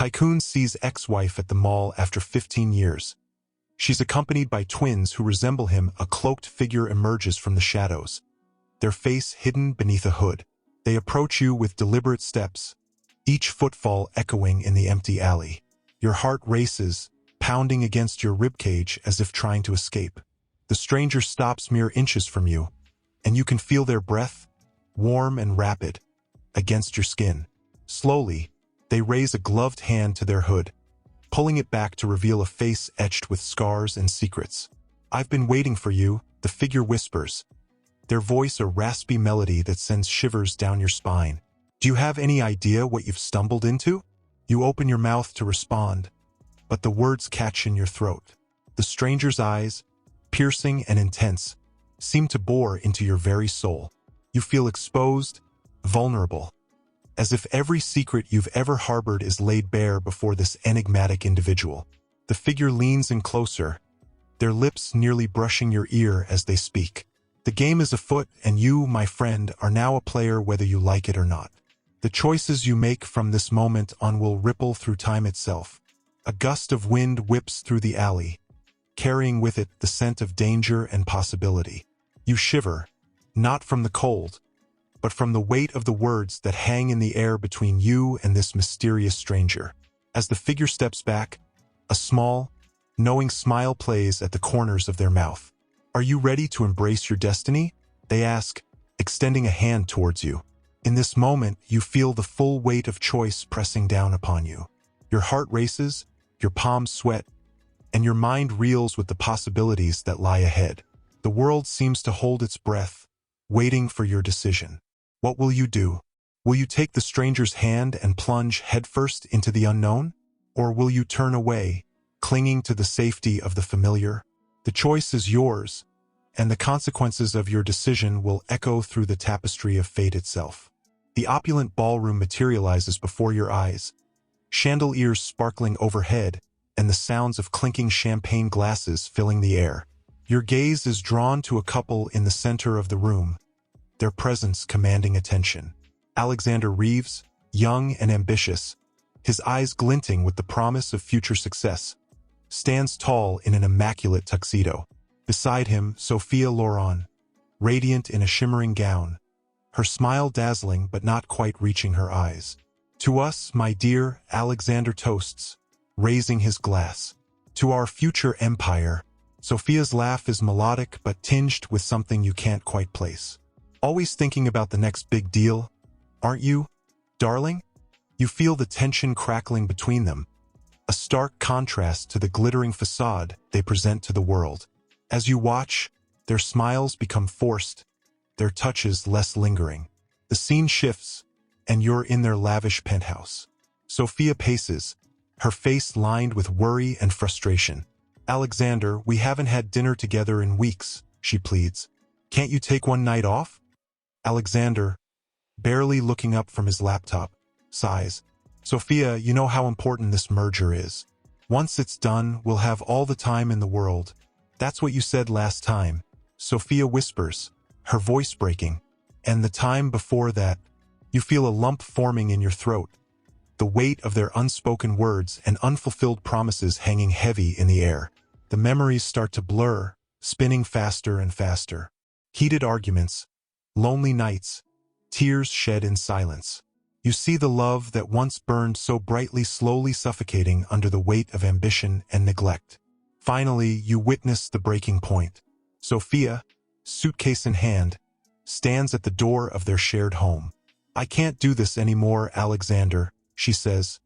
Tycoon sees ex-wife at the mall after 15 years. She's accompanied by twins who resemble him. A cloaked figure emerges from the shadows, their face hidden beneath a hood. They approach you with deliberate steps, each footfall echoing in the empty alley. Your heart races, pounding against your ribcage as if trying to escape. The stranger stops mere inches from you, and you can feel their breath, warm and rapid, against your skin. Slowly, they raise a gloved hand to their hood, pulling it back to reveal a face etched with scars and secrets. "I've been waiting for you," the figure whispers, their voice a raspy melody that sends shivers down your spine. "Do you have any idea what you've stumbled into?" You open your mouth to respond, but the words catch in your throat. The stranger's eyes, piercing and intense, seem to bore into your very soul. You feel exposed, vulnerable, as if every secret you've ever harbored is laid bare before this enigmatic individual. The figure leans in closer, their lips nearly brushing your ear as they speak. "The game is afoot, and you, my friend, are now a player whether you like it or not. The choices you make from this moment on will ripple through time itself." A gust of wind whips through the alley, carrying with it the scent of danger and possibility. You shiver, not from the cold, but from the weight of the words that hang in the air between you and this mysterious stranger. As the figure steps back, a small, knowing smile plays at the corners of their mouth. "Are you ready to embrace your destiny?" they ask, extending a hand towards you. In this moment, you feel the full weight of choice pressing down upon you. Your heart races, your palms sweat, and your mind reels with the possibilities that lie ahead. The world seems to hold its breath, waiting for your decision. What will you do? Will you take the stranger's hand and plunge headfirst into the unknown? Or will you turn away, clinging to the safety of the familiar? The choice is yours, and the consequences of your decision will echo through the tapestry of fate itself. The opulent ballroom materializes before your eyes, chandeliers sparkling overhead, and the sounds of clinking champagne glasses filling the air. Your gaze is drawn to a couple in the center of the room, their presence commanding attention. Alexander Reeves, young and ambitious, his eyes glinting with the promise of future success, stands tall in an immaculate tuxedo. Beside him, Sophia, radiant in a shimmering gown, her smile dazzling but not quite reaching her eyes. "To us, my dear," Alexander toasts, raising his glass. "To our future empire." Sophia's laugh is melodic but tinged with something you can't quite place. "Always thinking about the next big deal, aren't you, darling?" You feel the tension crackling between them, a stark contrast to the glittering facade they present to the world. As you watch, their smiles become forced, their touches less lingering. The scene shifts, and you're in their lavish penthouse. Sophia paces, her face lined with worry and frustration. "Alexander, we haven't had dinner together in weeks," she pleads. "Can't you take one night off?" Alexander, barely looking up from his laptop, sighs. "Sophia, you know how important this merger is. Once it's done, we'll have all the time in the world." "That's what you said last time," Sophia whispers, her voice breaking. "And the time before that." You feel a lump forming in your throat, the weight of their unspoken words and unfulfilled promises hanging heavy in the air. The memories start to blur, spinning faster and faster. Heated arguments, lonely nights, tears shed in silence. You see the love that once burned so brightly slowly suffocating under the weight of ambition and neglect. Finally, you witness the breaking point. Sophia, suitcase in hand, stands at the door of their shared home. "I can't do this anymore, Alexander," she says,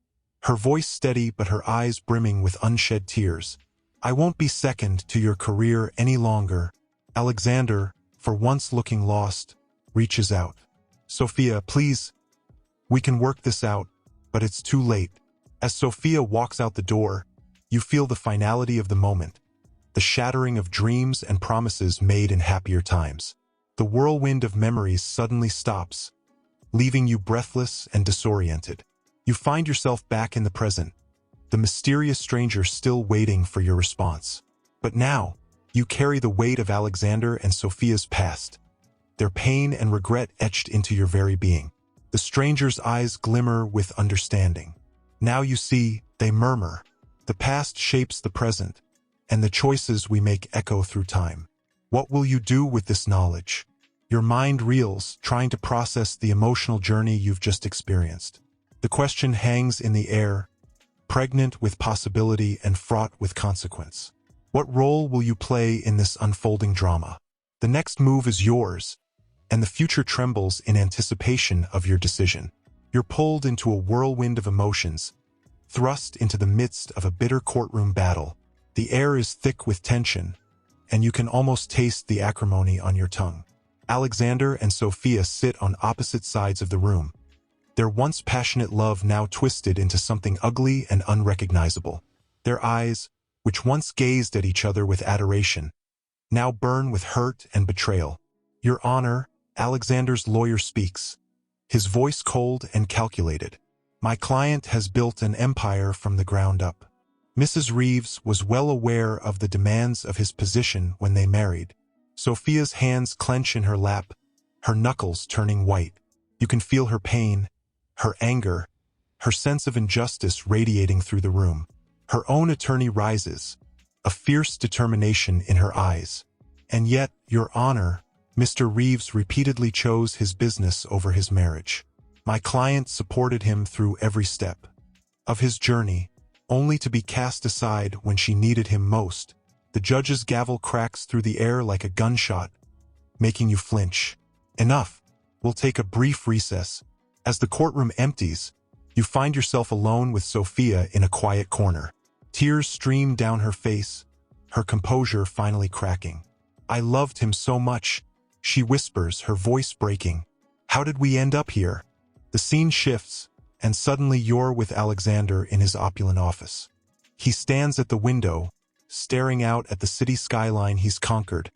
her voice steady but her eyes brimming with unshed tears. "I won't be second to your career any longer." Alexander, for once looking lost, reaches out. "Sophia, please, we can work this out," but it's too late. As Sophia walks out the door, you feel the finality of the moment, the shattering of dreams and promises made in happier times. The whirlwind of memories suddenly stops, leaving you breathless and disoriented. You find yourself back in the present, the mysterious stranger still waiting for your response. But now, you carry the weight of Alexander and Sophia's past, their pain and regret etched into your very being. The stranger's eyes glimmer with understanding, Now you see, they murmur. The past shapes the present, and the choices we make echo through time. What will you do with this knowledge? Your mind reels, trying to process the emotional journey you've just experienced. The question hangs in the air, pregnant with possibility and fraught with consequence. What role will you play in this unfolding drama? The next move is yours, and the future trembles in anticipation of your decision. You're pulled into a whirlwind of emotions, thrust into the midst of a bitter courtroom battle. The air is thick with tension, and you can almost taste the acrimony on your tongue. Alexander and Sophia sit on opposite sides of the room, their once passionate love now twisted into something ugly and unrecognizable. Their eyes, which once gazed at each other with adoration, now burn with hurt and betrayal. Your Honor, Alexander's lawyer speaks, his voice cold and calculated. My client has built an empire from the ground up. Mrs. Reeves was well aware of the demands of his position when they married. Sophia's hands clench in her lap, her knuckles turning white. You can feel her pain, her anger, her sense of injustice radiating through the room. Her own attorney rises, a fierce determination in her eyes. And yet, Your Honor, Mr. Reeves repeatedly chose his business over his marriage. My client supported him through every step of his journey, only to be cast aside when she needed him most. The judge's gavel cracks through the air like a gunshot, making you flinch. Enough. We'll take a brief recess. As the courtroom empties, you find yourself alone with Sophia in a quiet corner. Tears stream down her face, her composure finally cracking. I loved him so much, she whispers, her voice breaking. How did we end up here? The scene shifts, and suddenly you're with Alexander in his opulent office. He stands at the window, staring out at the city skyline he's conquered,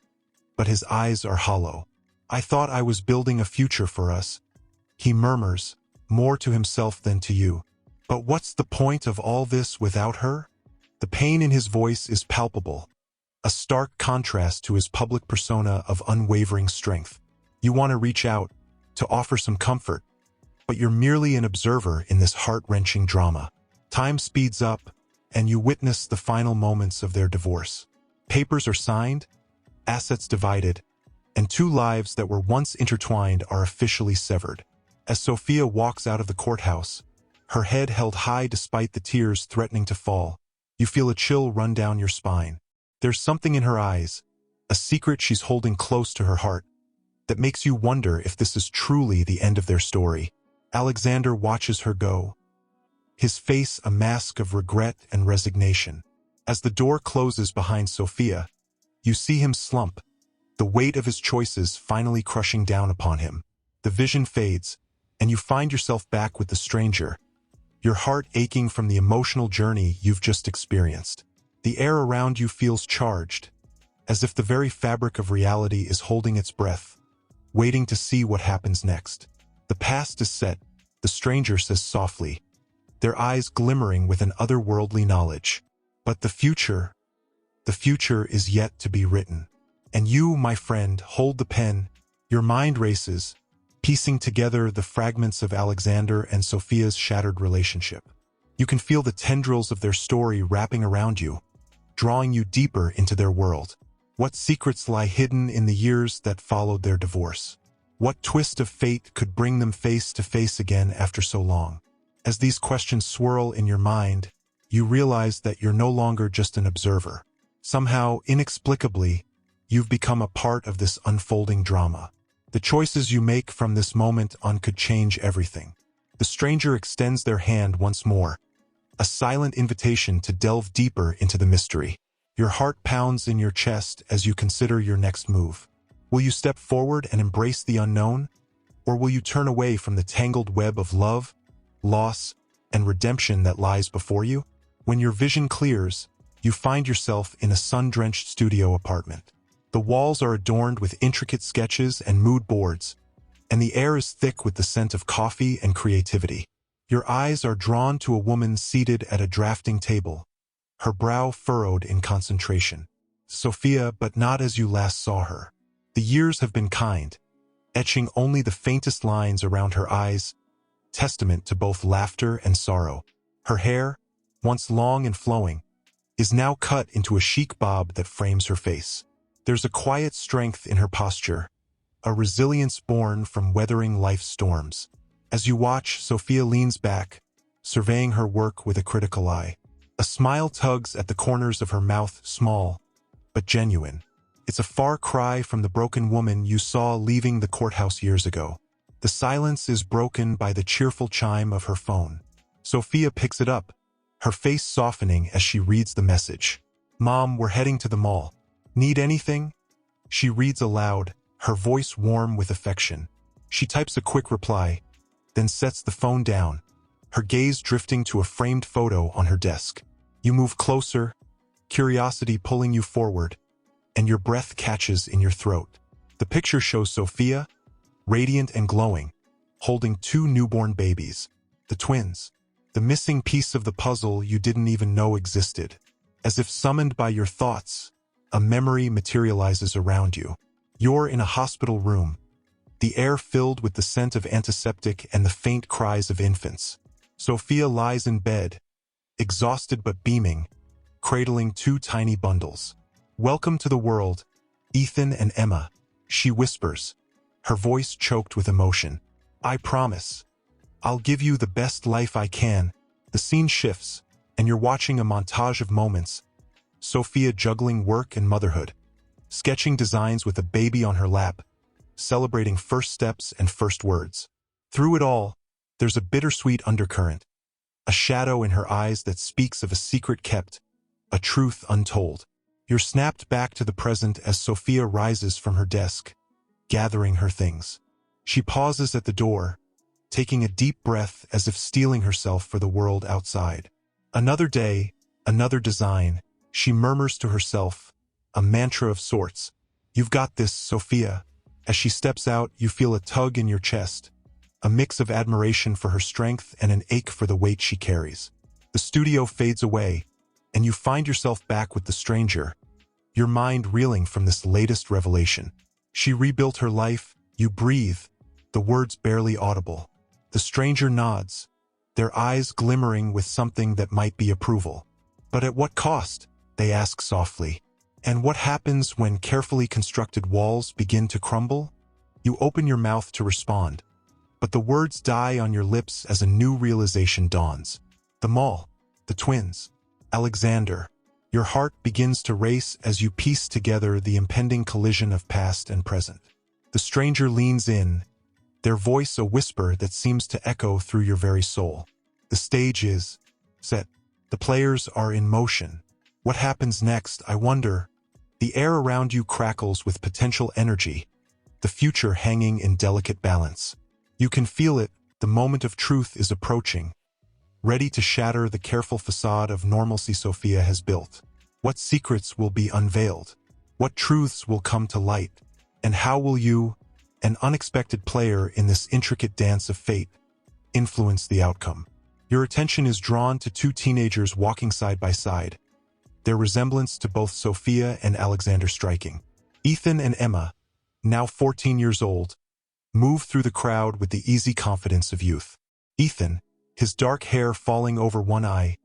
but his eyes are hollow. I thought I was building a future for us, he murmurs, more to himself than to you. But what's the point of all this without her? The pain in his voice is palpable, a stark contrast to his public persona of unwavering strength. You want to reach out, to offer some comfort, but you're merely an observer in this heart-wrenching drama. Time speeds up, and you witness the final moments of their divorce. Papers are signed, assets divided, and two lives that were once intertwined are officially severed. As Sophia walks out of the courthouse, her head held high despite the tears threatening to fall, you feel a chill run down your spine. There's something in her eyes, a secret she's holding close to her heart, that makes you wonder if this is truly the end of their story. Alexander watches her go, his face a mask of regret and resignation. As the door closes behind Sophia, you see him slump, the weight of his choices finally crushing down upon him. The vision fades, and you find yourself back with the stranger, your heart aching from the emotional journey you've just experienced. The air around you feels charged, as if the very fabric of reality is holding its breath, waiting to see what happens next. The past is set, the stranger says softly, their eyes glimmering with an otherworldly knowledge. But the future is yet to be written. And you, my friend, hold the pen, your mind races, piecing together the fragments of Alexander and Sophia's shattered relationship. You can feel the tendrils of their story wrapping around you, drawing you deeper into their world. What secrets lie hidden in the years that followed their divorce? What twist of fate could bring them face to face again after so long? As these questions swirl in your mind, you realize that you're no longer just an observer. Somehow, inexplicably, you've become a part of this unfolding drama. The choices you make from this moment on could change everything. The stranger extends their hand once more, a silent invitation to delve deeper into the mystery. Your heart pounds in your chest as you consider your next move. Will you step forward and embrace the unknown? Or will you turn away from the tangled web of love, loss, and redemption that lies before you? When your vision clears, you find yourself in a sun-drenched studio apartment. The walls are adorned with intricate sketches and mood boards, and the air is thick with the scent of coffee and creativity. Your eyes are drawn to a woman seated at a drafting table, her brow furrowed in concentration. Sophia, but not as you last saw her. The years have been kind, etching only the faintest lines around her eyes, testament to both laughter and sorrow. Her hair, once long and flowing, is now cut into a chic bob that frames her face. There's a quiet strength in her posture, a resilience born from weathering life's storms. As you watch, Sophia leans back, surveying her work with a critical eye. A smile tugs at the corners of her mouth, small, but genuine. It's a far cry from the broken woman you saw leaving the courthouse years ago. The silence is broken by the cheerful chime of her phone. Sophia picks it up, her face softening as she reads the message. "Mom, we're heading to the mall. Need anything?" She reads aloud, her voice warm with affection. She types a quick reply, then sets the phone down, her gaze drifting to a framed photo on her desk. You move closer, curiosity pulling you forward, and your breath catches in your throat. The picture shows Sophia, radiant and glowing, holding two newborn babies, the twins, the missing piece of the puzzle you didn't even know existed. As if summoned by your thoughts, a memory materializes around you. You're in a hospital room, the air filled with the scent of antiseptic and the faint cries of infants. Sophia lies in bed, exhausted but beaming, cradling two tiny bundles. "Welcome to the world, Ethan and Emma," she whispers, her voice choked with emotion. "I promise, I'll give you the best life I can." The scene shifts, and you're watching a montage of moments. Sophia juggling work and motherhood, sketching designs with a baby on her lap, celebrating first steps and first words. Through it all, there's a bittersweet undercurrent, a shadow in her eyes that speaks of a secret kept, a truth untold. You're snapped back to the present as Sophia rises from her desk, gathering her things. She pauses at the door, taking a deep breath as if steeling herself for the world outside. Another day, another design, she murmurs to herself, a mantra of sorts. "You've got this, Sophia." As she steps out, you feel a tug in your chest, a mix of admiration for her strength and an ache for the weight she carries. The studio fades away, and you find yourself back with the stranger, your mind reeling from this latest revelation. She rebuilt her life, you breathe, the words barely audible. The stranger nods, their eyes glimmering with something that might be approval. "But at what cost?" they ask softly. "And what happens when carefully constructed walls begin to crumble?" You open your mouth to respond, but the words die on your lips as a new realization dawns. The mall, the twins, Alexander. Your heart begins to race as you piece together the impending collision of past and present. The stranger leans in, their voice a whisper that seems to echo through your very soul. The stage is set. The players are in motion. What happens next, I wonder? The air around you crackles with potential energy, the future hanging in delicate balance. You can feel it, the moment of truth is approaching, ready to shatter the careful facade of normalcy Sophia has built. What secrets will be unveiled? What truths will come to light? And how will you, an unexpected player in this intricate dance of fate, influence the outcome? Your attention is drawn to two teenagers walking side by side, their resemblance to both Sophia and Alexander striking. Ethan and Emma, now 14 years old, move through the crowd with the easy confidence of youth. Ethan, his dark hair falling over one eye,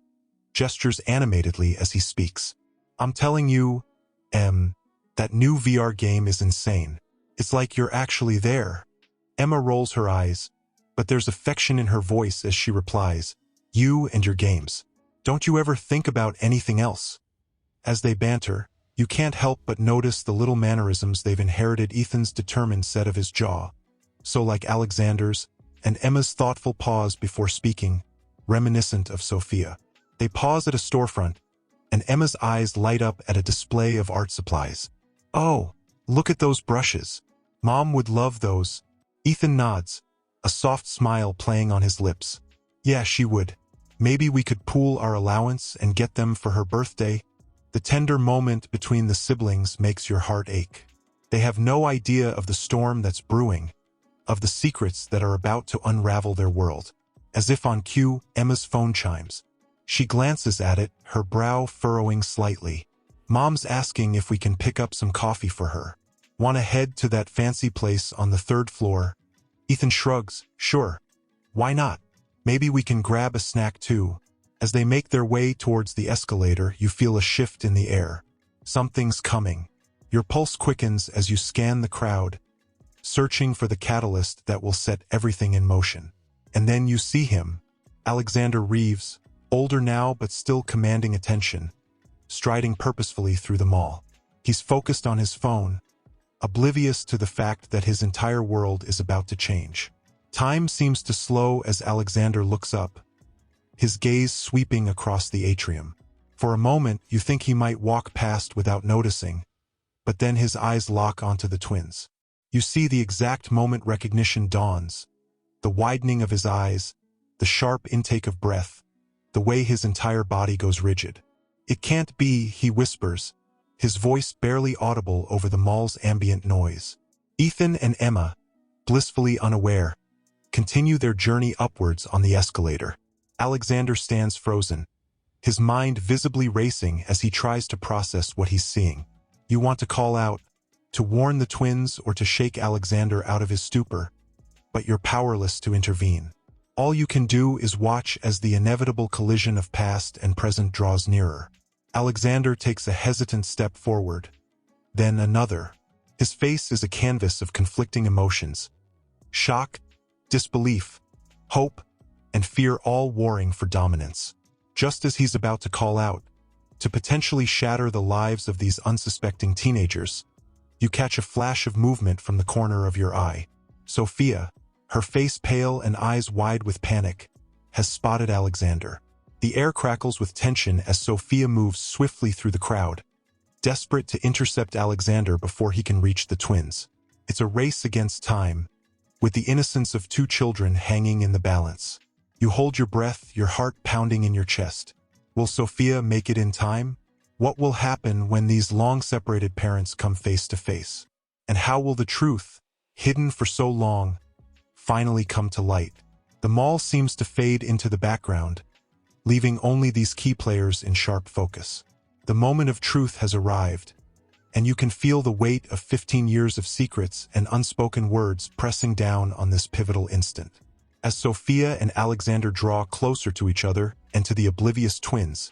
gestures animatedly as he speaks. "I'm telling you, that new VR game is insane. It's like you're actually there." Emma rolls her eyes, but there's affection in her voice as she replies, "You and your games. Don't you ever think about anything else?" As they banter, you can't help but notice the little mannerisms they've inherited. Ethan's determined set of his jaw, so like Alexander's, and Emma's thoughtful pause before speaking, reminiscent of Sophia. They pause at a storefront, and Emma's eyes light up at a display of art supplies. "Oh, look at those brushes. Mom would love those." Ethan nods, a soft smile playing on his lips. "Yeah, she would. Maybe we could pool our allowance and get them for her birthday." The tender moment between the siblings makes your heart ache. They have no idea of the storm that's brewing, of the secrets that are about to unravel their world. As if on cue, Emma's phone chimes. She glances at it, her brow furrowing slightly. "Mom's asking if we can pick up some coffee for her. Want to head to that fancy place on the 3rd floor?" Ethan shrugs. "Sure. Why not? Maybe we can grab a snack too." As they make their way towards the escalator, you feel a shift in the air. Something's coming. Your pulse quickens as you scan the crowd, searching for the catalyst that will set everything in motion. And then you see him, Alexander Reeves, older now but still commanding attention, striding purposefully through the mall. He's focused on his phone, oblivious to the fact that his entire world is about to change. Time seems to slow as Alexander looks up, his gaze sweeping across the atrium. For a moment, you think he might walk past without noticing, but then his eyes lock onto the twins. You see the exact moment recognition dawns, the widening of his eyes, the sharp intake of breath, the way his entire body goes rigid. "It can't be," he whispers, his voice barely audible over the mall's ambient noise. Ethan and Emma, blissfully unaware, continue their journey upwards on the escalator. Alexander stands frozen, his mind visibly racing as he tries to process what he's seeing. You want to call out, to warn the twins or to shake Alexander out of his stupor, but you're powerless to intervene. All you can do is watch as the inevitable collision of past and present draws nearer. Alexander takes a hesitant step forward, then another. His face is a canvas of conflicting emotions: shock, disbelief, hope, and fear, all warring for dominance. Just as he's about to call out, to potentially shatter the lives of these unsuspecting teenagers, you catch a flash of movement from the corner of your eye. Sophia, her face pale and eyes wide with panic, has spotted Alexander. The air crackles with tension as Sophia moves swiftly through the crowd, desperate to intercept Alexander before he can reach the twins. It's a race against time, with the innocence of two children hanging in the balance. You hold your breath, your heart pounding in your chest. Will Sophia make it in time? What will happen when these long-separated parents come face to face? And how will the truth, hidden for so long, finally come to light? The mall seems to fade into the background, leaving only these key players in sharp focus. The moment of truth has arrived, and you can feel the weight of 15 years of secrets and unspoken words pressing down on this pivotal instant. As Sophia and Alexander draw closer to each other and to the oblivious twins,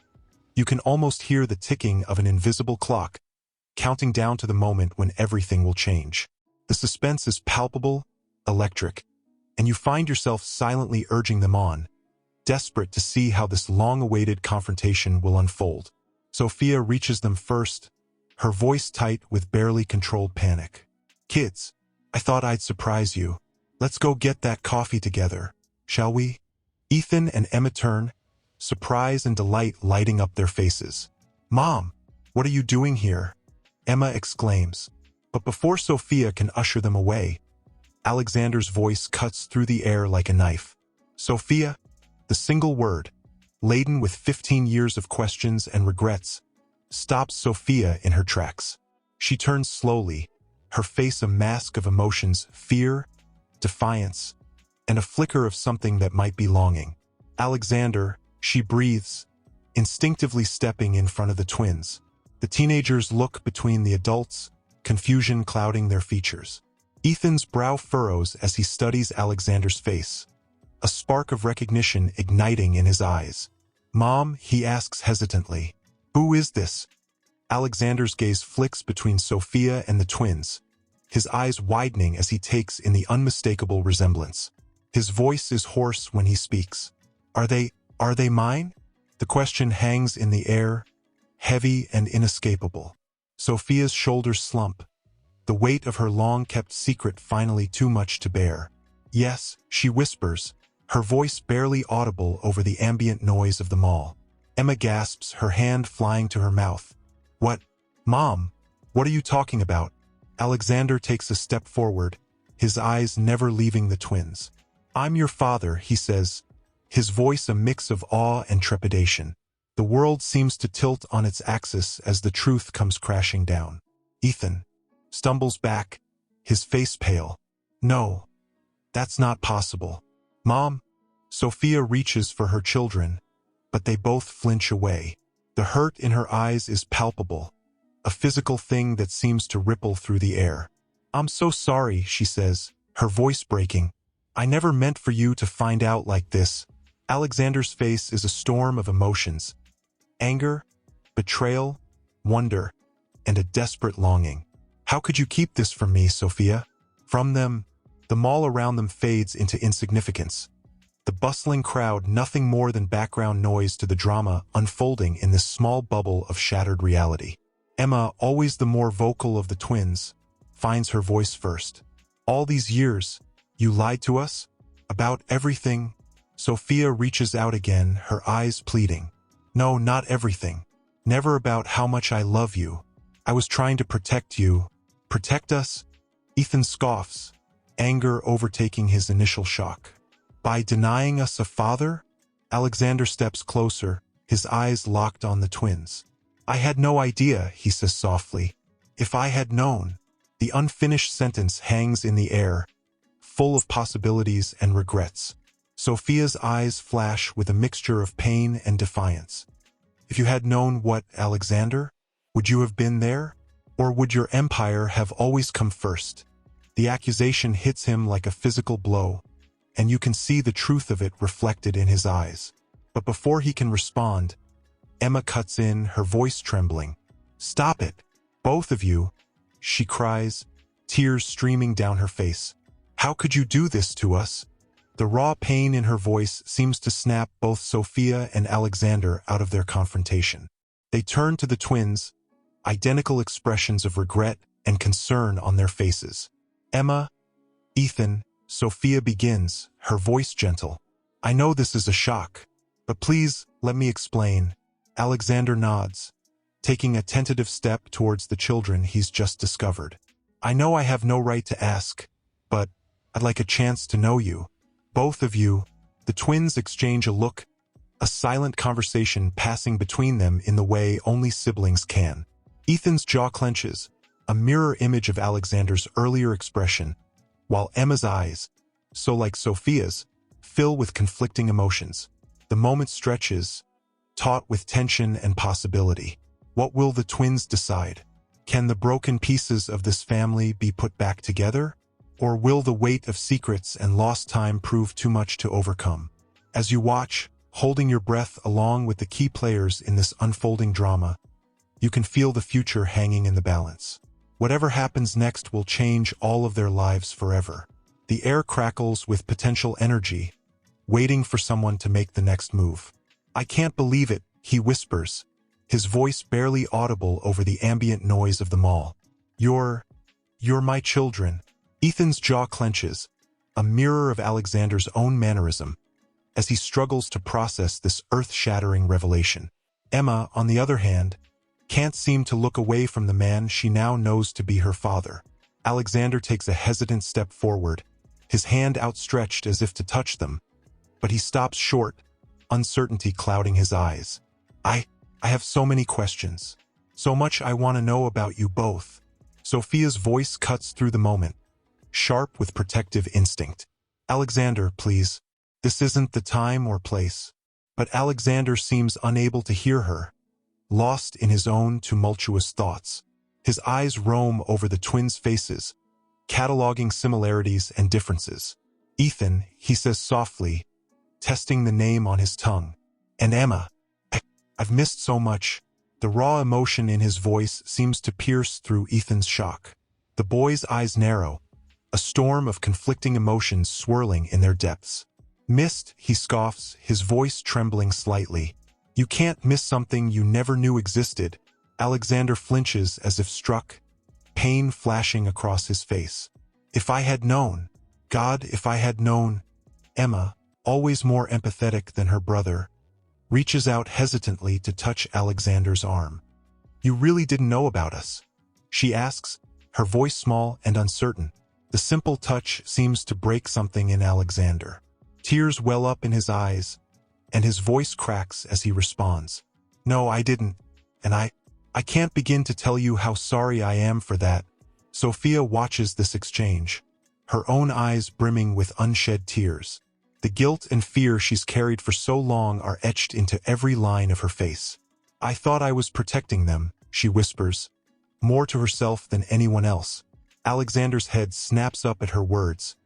you can almost hear the ticking of an invisible clock, counting down to the moment when everything will change. The suspense is palpable, electric, and you find yourself silently urging them on, desperate to see how this long-awaited confrontation will unfold. Sophia reaches them first, her voice tight with barely controlled panic. "Kids, I thought I'd surprise you. Let's go get that coffee together, shall we?" Ethan and Emma turn, surprise and delight lighting up their faces. "Mom, what are you doing here?" Emma exclaims. But before Sophia can usher them away, Alexander's voice cuts through the air like a knife. Sophia, the single word, laden with 15 years of questions and regrets, stops Sophia in her tracks. She turns slowly, her face a mask of emotions: fear, defiance, and a flicker of something that might be longing. "Alexander," she breathes, instinctively stepping in front of the twins. The teenagers look between the adults, confusion clouding their features. Ethan's brow furrows as he studies Alexander's face, a spark of recognition igniting in his eyes. "Mom," he asks hesitantly, "who is this?" Alexander's gaze flicks between Sophia and the twins, his eyes widening as he takes in the unmistakable resemblance. His voice is hoarse when he speaks. Are they mine?" The question hangs in the air, heavy and inescapable. Sophia's shoulders slump, the weight of her long-kept secret finally too much to bear. "Yes," she whispers, her voice barely audible over the ambient noise of the mall. Emma gasps, her hand flying to her mouth. "What? Mom, what are you talking about?" Alexander takes a step forward, his eyes never leaving the twins. "I'm your father," he says, his voice a mix of awe and trepidation. The world seems to tilt on its axis as the truth comes crashing down. Ethan stumbles back, his face pale. "No, that's not possible." "Mom," Sophia reaches for her children, but they both flinch away. The hurt in her eyes is palpable, a physical thing that seems to ripple through the air. "I'm so sorry," she says, her voice breaking. "I never meant for you to find out like this." Alexander's face is a storm of emotions: anger, betrayal, wonder, and a desperate longing. How could you keep this from me, Sophia? From them, the mall around them fades into insignificance. The bustling crowd nothing more than background noise to the drama unfolding in this small bubble of shattered reality. Emma, always the more vocal of the twins, finds her voice first. All these years, you lied to us? About everything? Sophia reaches out again, her eyes pleading. No, not everything. Never about how much I love you. I was trying to protect you. Protect us? Ethan scoffs, anger overtaking his initial shock. By denying us a father? Alexander steps closer, his eyes locked on the twins. I had no idea, he says softly. If I had known. The unfinished sentence hangs in the air, full of possibilities and regrets. Sophia's eyes flash with a mixture of pain and defiance. If you had known what, Alexander? Would you have been there? Or would your empire have always come first? The accusation hits him like a physical blow, and you can see the truth of it reflected in his eyes. But before he can respond, Emma cuts in, her voice trembling. Stop it, both of you, she cries, tears streaming down her face. How could you do this to us? The raw pain in her voice seems to snap both Sophia and Alexander out of their confrontation. They turn to the twins, identical expressions of regret and concern on their faces. Emma, Ethan, Sophia begins, her voice gentle. I know this is a shock, but please let me explain. Alexander nods, taking a tentative step towards the children he's just discovered. I know I have no right to ask, but I'd like a chance to know you. Both of you. The twins exchange a look, a silent conversation passing between them in the way only siblings can. Ethan's jaw clenches, a mirror image of Alexander's earlier expression, while Emma's eyes, so like Sophia's, fill with conflicting emotions. The moment stretches, taut with tension and possibility. What will the twins decide? Can the broken pieces of this family be put back together? Or will the weight of secrets and lost time prove too much to overcome? As you watch, holding your breath along with the key players in this unfolding drama, you can feel the future hanging in the balance. Whatever happens next will change all of their lives forever. The air crackles with potential energy, waiting for someone to make the next move. I can't believe it, he whispers, his voice barely audible over the ambient noise of the mall. You're my children. Ethan's jaw clenches, a mirror of Alexander's own mannerism, as he struggles to process this earth-shattering revelation. Emma, on the other hand, can't seem to look away from the man she now knows to be her father. Alexander takes a hesitant step forward, his hand outstretched as if to touch them, but he stops short, uncertainty clouding his eyes. I have so many questions. So much I want to know about you both. Sophia's voice cuts through the moment, sharp with protective instinct. Alexander, please. This isn't the time or place. But Alexander seems unable to hear her, lost in his own tumultuous thoughts. His eyes roam over the twins' faces, cataloging similarities and differences. Ethan, he says softly, testing the name on his tongue. And Emma. I've missed so much. The raw emotion in his voice seems to pierce through Ethan's shock. The boy's eyes narrow, a storm of conflicting emotions swirling in their depths. Missed, he scoffs, his voice trembling slightly. You can't miss something you never knew existed. Alexander flinches as if struck, pain flashing across his face. If I had known. God, if I had known. Emma, always more empathetic than her brother, reaches out hesitantly to touch Alexander's arm. You really didn't know about us? She asks, her voice small and uncertain. The simple touch seems to break something in Alexander. Tears well up in his eyes, and his voice cracks as he responds. No, I didn't, and I can't begin to tell you how sorry I am for that. Sophia watches this exchange, her own eyes brimming with unshed tears. The guilt and fear she's carried for so long are etched into every line of her face. I thought I was protecting them, she whispers, more to herself than anyone else. Alexander's head snaps up at her words,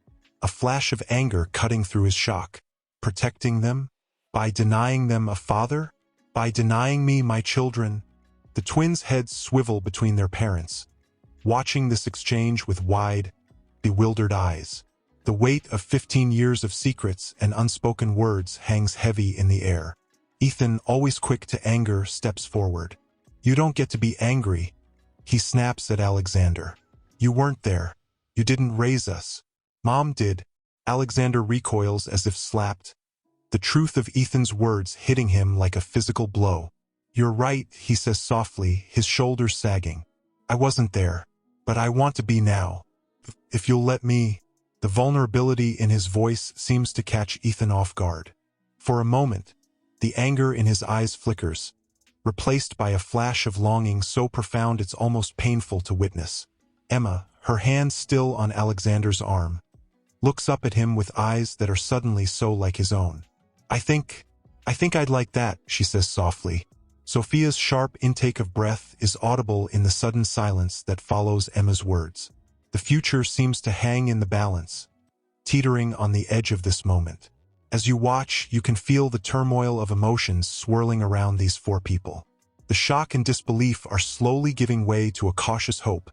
a flash of anger cutting through his shock. Protecting them? By denying them a father? By denying me my children? The twins' heads swivel between their parents, watching this exchange with wide, bewildered eyes. The weight of 15 years of secrets and unspoken words hangs heavy in the air. Ethan, always quick to anger, steps forward. You don't get to be angry, he snaps at Alexander. You weren't there. You didn't raise us. Mom did. Alexander recoils as if slapped, the truth of Ethan's words hitting him like a physical blow. You're right, he says softly, his shoulders sagging. I wasn't there, but I want to be now. If you'll let me. The vulnerability in his voice seems to catch Ethan off guard. For a moment, the anger in his eyes flickers, replaced by a flash of longing so profound it's almost painful to witness. Emma, her hand still on Alexander's arm, looks up at him with eyes that are suddenly so like his own. I think I'd like that, she says softly. Sophia's sharp intake of breath is audible in the sudden silence that follows Emma's words. The future seems to hang in the balance, teetering on the edge of this moment. As you watch, you can feel the turmoil of emotions swirling around these four people. The shock and disbelief are slowly giving way to a cautious hope,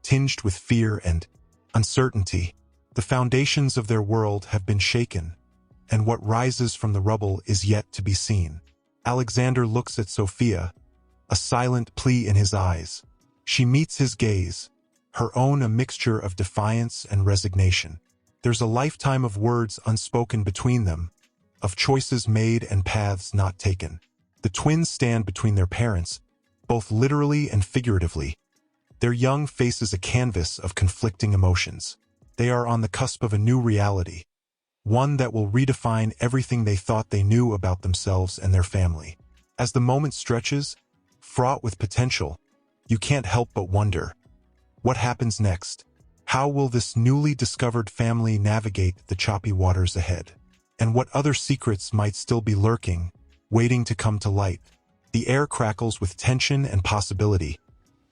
tinged with fear and uncertainty. The foundations of their world have been shaken, and what rises from the rubble is yet to be seen. Alexander looks at Sophia, a silent plea in his eyes. She meets his gaze, her own a mixture of defiance and resignation. There's a lifetime of words unspoken between them, of choices made and paths not taken. The twins stand between their parents, both literally and figuratively. Their young faces a canvas of conflicting emotions. They are on the cusp of a new reality, one that will redefine everything they thought they knew about themselves and their family. As the moment stretches, fraught with potential, you can't help but wonder, what happens next? How will this newly discovered family navigate the choppy waters ahead? And what other secrets might still be lurking, waiting to come to light? The air crackles with tension and possibility,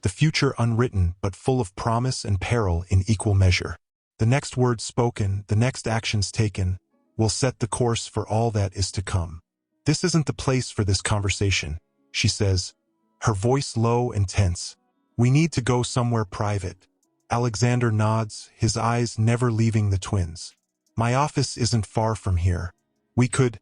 the future unwritten but full of promise and peril in equal measure. The next words spoken, the next actions taken, will set the course for all that is to come. This isn't the place for this conversation, she says, her voice low and tense. We need to go somewhere private. Alexander nods, his eyes never leaving the twins. My office isn't far from here. We could...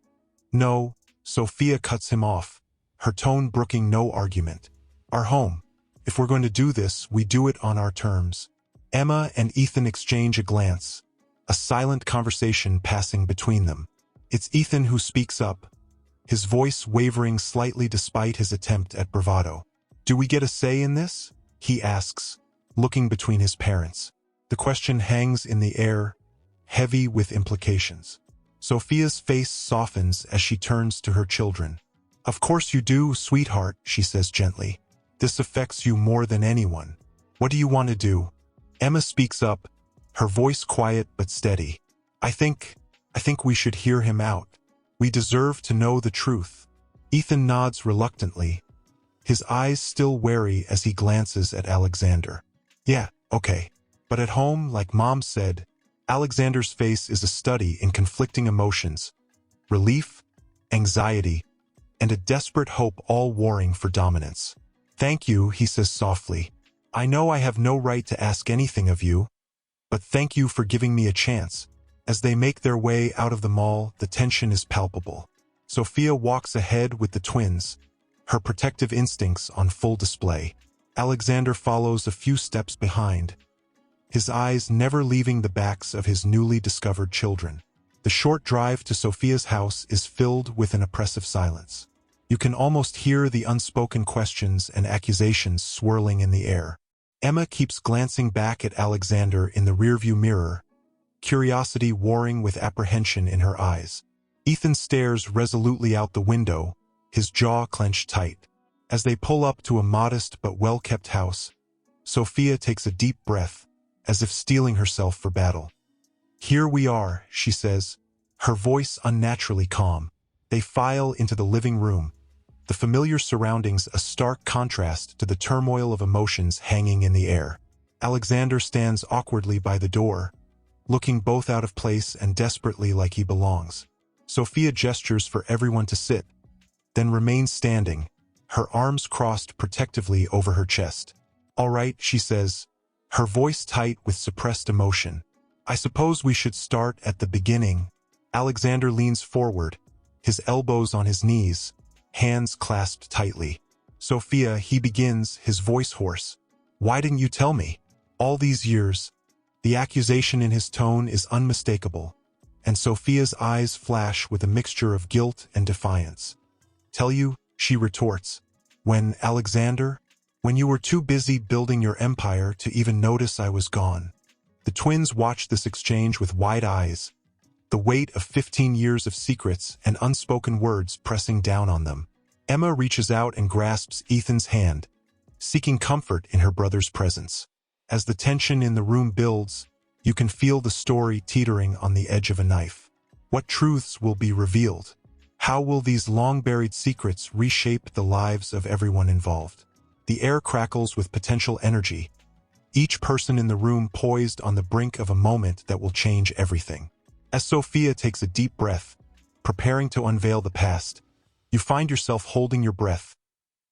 No, Sophia cuts him off, her tone brooking no argument. Our home. If we're going to do this, we do it on our terms. Emma and Ethan exchange a glance, a silent conversation passing between them. It's Ethan who speaks up, his voice wavering slightly despite his attempt at bravado. Do we get a say in this? He asks, looking between his parents. The question hangs in the air, heavy with implications. Sophia's face softens as she turns to her children. Of course you do, sweetheart, she says gently. This affects you more than anyone. What do you want to do? Emma speaks up, her voice quiet but steady. I think we should hear him out. We deserve to know the truth. Ethan nods reluctantly, his eyes still wary as he glances at Alexander. Yeah, okay. But at home, like Mom said, Alexander's face is a study in conflicting emotions, relief, anxiety, and a desperate hope all warring for dominance. Thank you, he says softly. I know I have no right to ask anything of you, but thank you for giving me a chance. As they make their way out of the mall, the tension is palpable. Sophia walks ahead with the twins, her protective instincts on full display. Alexander follows a few steps behind, his eyes never leaving the backs of his newly discovered children. The short drive to Sophia's house is filled with an oppressive silence. You can almost hear the unspoken questions and accusations swirling in the air. Emma keeps glancing back at Alexander in the rearview mirror, curiosity warring with apprehension in her eyes. Ethan stares resolutely out the window, his jaw clenched tight. As they pull up to a modest but well-kept house, Sophia takes a deep breath, as if steeling herself for battle. Here we are, she says, her voice unnaturally calm. They file into the living room, the familiar surroundings a stark contrast to the turmoil of emotions hanging in the air. Alexander stands awkwardly by the door, looking both out of place and desperately like he belongs. Sophia gestures for everyone to sit, then remains standing, her arms crossed protectively over her chest. "All right," she says, her voice tight with suppressed emotion. "I suppose we should start at the beginning." Alexander leans forward, his elbows on his knees, hands clasped tightly. "Sophia," he begins, his voice hoarse. "Why didn't you tell me? All these years." The accusation in his tone is unmistakable, and Sophia's eyes flash with a mixture of guilt and defiance. "Tell you?" she retorts. "When, Alexander? When you were too busy building your empire to even notice I was gone." The twins watch this exchange with wide eyes, the weight of 15 years of secrets and unspoken words pressing down on them. Emma reaches out and grasps Ethan's hand, seeking comfort in her brother's presence. As the tension in the room builds, you can feel the story teetering on the edge of a knife. What truths will be revealed? How will these long-buried secrets reshape the lives of everyone involved? The air crackles with potential energy, each person in the room poised on the brink of a moment that will change everything. As Sophia takes a deep breath, preparing to unveil the past, you find yourself holding your breath,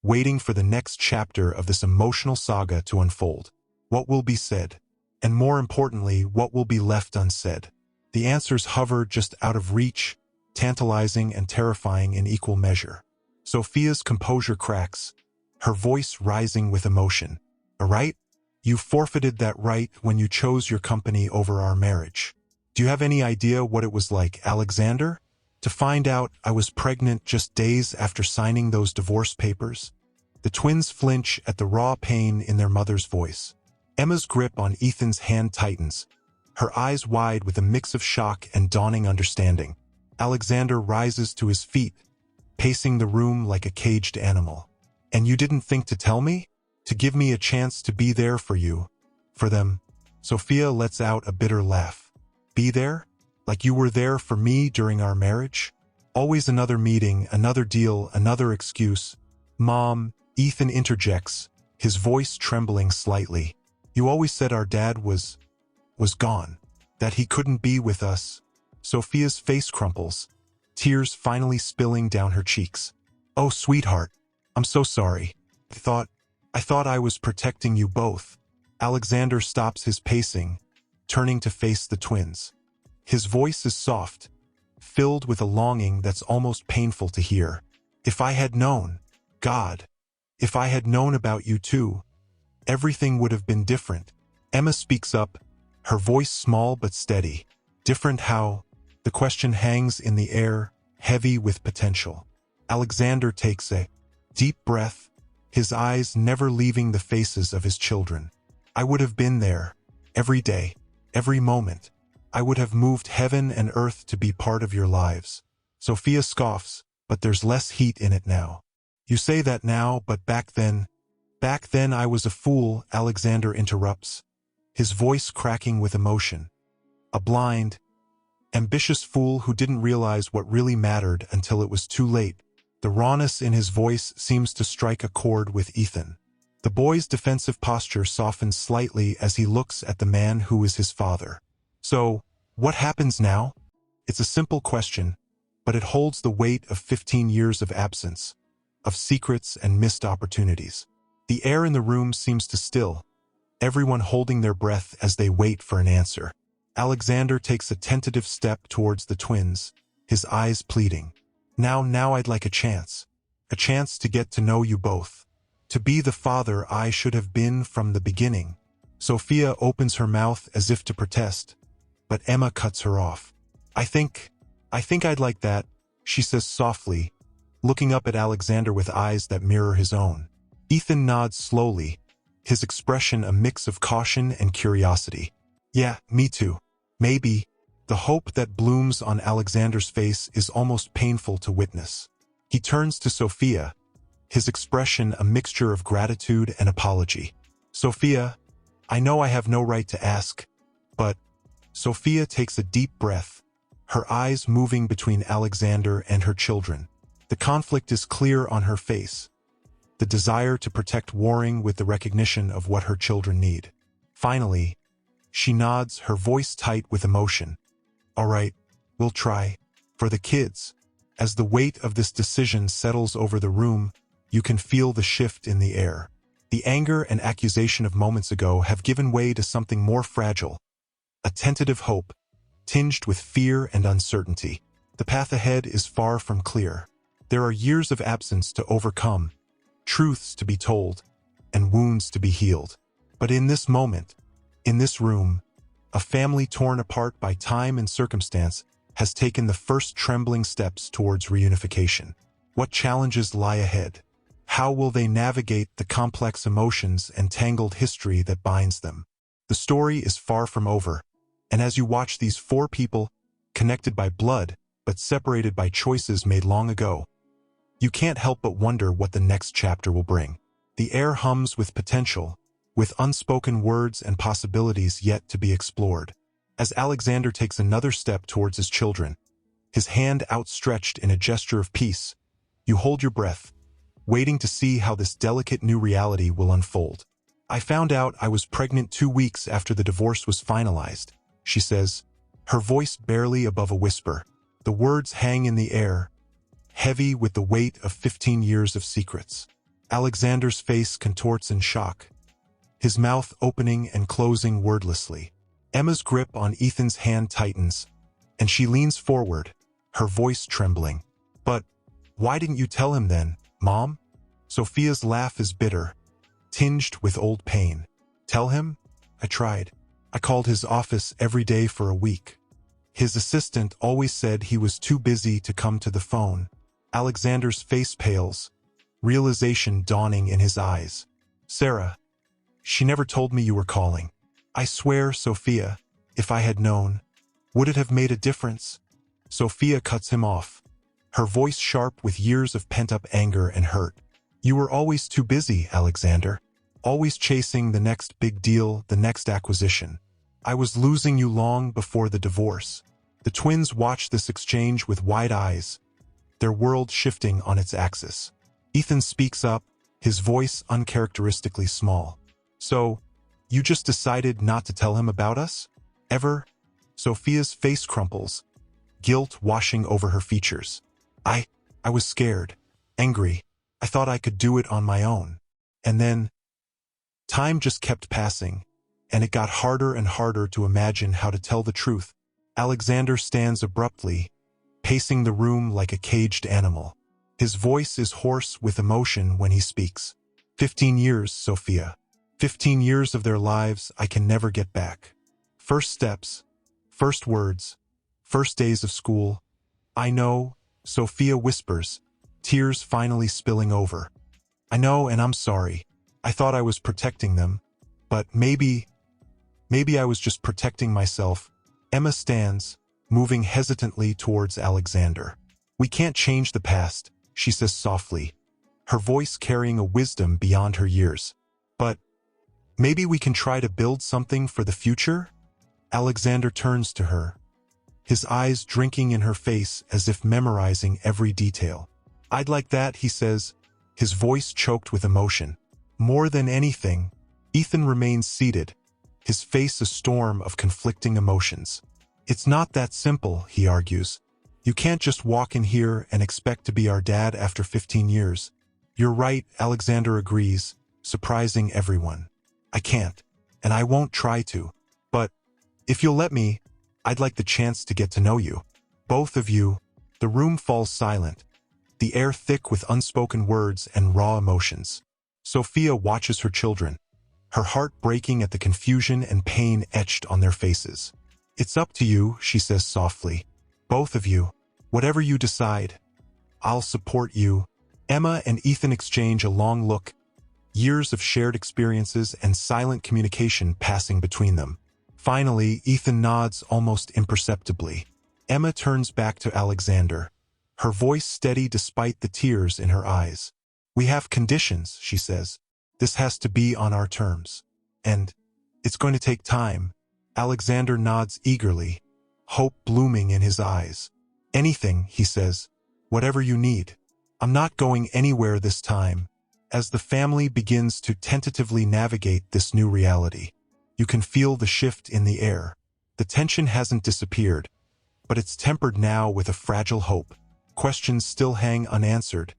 waiting for the next chapter of this emotional saga to unfold. What will be said? And more importantly, what will be left unsaid? The answers hover just out of reach, tantalizing and terrifying in equal measure. Sophia's composure cracks, her voice rising with emotion. "A right? You forfeited that right when you chose your company over our marriage. Do you have any idea what it was like, Alexander? To find out I was pregnant just days after signing those divorce papers?" The twins flinch at the raw pain in their mother's voice. Emma's grip on Ethan's hand tightens, her eyes wide with a mix of shock and dawning understanding. Alexander rises to his feet, pacing the room like a caged animal. "And you didn't think to tell me? To give me a chance to be there for you? For them?" Sophia lets out a bitter laugh. "Be there? Like you were there for me during our marriage? Always another meeting, another deal, another excuse." "Mom," Ethan interjects, his voice trembling slightly. "You always said our dad was gone, that he couldn't be with us." Sophia's face crumples, tears finally spilling down her cheeks. "Oh, sweetheart, I'm so sorry. I thought I was protecting you both." Alexander stops his pacing, turning to face the twins. His voice is soft, filled with a longing that's almost painful to hear. "If I had known, God, if I had known about you too, everything would have been different." Emma speaks up, her voice small but steady. "Different how?" The question hangs in the air, heavy with potential. Alexander takes a deep breath, his eyes never leaving the faces of his children. "I would have been there, every day, every moment. I would have moved heaven and earth to be part of your lives." Sophia scoffs, "But there's less heat in it now." "You say that now, but back then I was a fool," Alexander interrupts, his voice cracking with emotion. "A blind, ambitious fool who didn't realize what really mattered until it was too late." The rawness in his voice seems to strike a chord with Ethan. The boy's defensive posture softens slightly as he looks at the man who is his father. "So, what happens now?" It's a simple question, but it holds the weight of 15 years of absence, of secrets and missed opportunities. The air in the room seems to still, everyone holding their breath as they wait for an answer. Alexander takes a tentative step towards the twins, his eyes pleading. Now I'd like a chance to get to know you both. To be the father I should have been from the beginning." Sophia opens her mouth as if to protest, but Emma cuts her off. I think I'd like that," she says softly, looking up at Alexander with eyes that mirror his own. Ethan nods slowly, his expression a mix of caution and curiosity. "Yeah, me too. Maybe." The hope that blooms on Alexander's face is almost painful to witness. He turns to Sophia, his expression a mixture of gratitude and apology. "Sophia, I know I have no right to ask, but..." Sophia takes a deep breath, her eyes moving between Alexander and her children. The conflict is clear on her face, the desire to protect warring with the recognition of what her children need. Finally, she nods, her voice tight with emotion. "All right, we'll try." For the kids, as the weight of this decision settles over the room, you can feel the shift in the air. The anger and accusation of moments ago have given way to something more fragile, a tentative hope, tinged with fear and uncertainty. The path ahead is far from clear. There are years of absence to overcome, truths to be told, and wounds to be healed. But in this moment, in this room, a family torn apart by time and circumstance has taken the first trembling steps towards reunification. What challenges lie ahead? How will they navigate the complex emotions and tangled history that binds them? The story is far from over, and as you watch these four people, connected by blood, but separated by choices made long ago, you can't help but wonder what the next chapter will bring. The air hums with potential, with unspoken words and possibilities yet to be explored. As Alexander takes another step towards his children, his hand outstretched in a gesture of peace, you hold your breath, waiting to see how this delicate new reality will unfold. I found out I was pregnant 2 weeks after the divorce was finalized, she says, her voice barely above a whisper. The words hang in the air, heavy with the weight of 15 years of secrets. Alexander's face contorts in shock, his mouth opening and closing wordlessly. Emma's grip on Ethan's hand tightens, and she leans forward, her voice trembling. But why didn't you tell him then, Mom? Sophia's laugh is bitter, tinged with old pain. Tell him? I tried. I called his office every day for a week. His assistant always said he was too busy to come to the phone. Alexander's face pales, realization dawning in his eyes. Sarah, she never told me you were calling. I swear, Sophia, if I had known, would it have made a difference? Sophia cuts him off, her voice sharp with years of pent-up anger and hurt. You were always too busy, Alexander. Always chasing the next big deal, the next acquisition. I was losing you long before the divorce. The twins watched this exchange with wide eyes, their world shifting on its axis. Ethan speaks up, his voice uncharacteristically small. So, you just decided not to tell him about us? Ever? Sophia's face crumples, guilt washing over her features. I was scared, angry. I thought I could do it on my own. And then, time just kept passing, and it got harder and harder to imagine how to tell the truth. Alexander stands abruptly, pacing the room like a caged animal. His voice is hoarse with emotion when he speaks. 15 years, Sophia. 15 years of their lives I can never get back. First steps, first words, first days of school. I know, Sophia whispers, tears finally spilling over. I know, and I'm sorry. I thought I was protecting them, but maybe I was just protecting myself. Emma stands, moving hesitantly towards Alexander. We can't change the past, she says softly, her voice carrying a wisdom beyond her years. But maybe we can try to build something for the future? Alexander turns to her, his eyes drinking in her face as if memorizing every detail. I'd like that, he says, his voice choked with emotion. More than anything, Ethan remains seated, his face a storm of conflicting emotions. It's not that simple, he argues. You can't just walk in here and expect to be our dad after 15 years. You're right, Alexander agrees, surprising everyone. I can't, and I won't try to. But if you'll let me, I'd like the chance to get to know you. Both of you. The room falls silent, the air thick with unspoken words and raw emotions. Sophia watches her children, her heart breaking at the confusion and pain etched on their faces. It's up to you, she says softly. Both of you. Whatever you decide, I'll support you. Emma and Ethan exchange a long look, years of shared experiences and silent communication passing between them. Finally, Ethan nods almost imperceptibly. Emma turns back to Alexander, her voice steady despite the tears in her eyes. We have conditions, she says. This has to be on our terms. And it's going to take time. Alexander nods eagerly, hope blooming in his eyes. Anything, he says. Whatever you need. I'm not going anywhere this time. As the family begins to tentatively navigate this new reality, you can feel the shift in the air. The tension hasn't disappeared, but it's tempered now with a fragile hope. Questions still hang unanswered,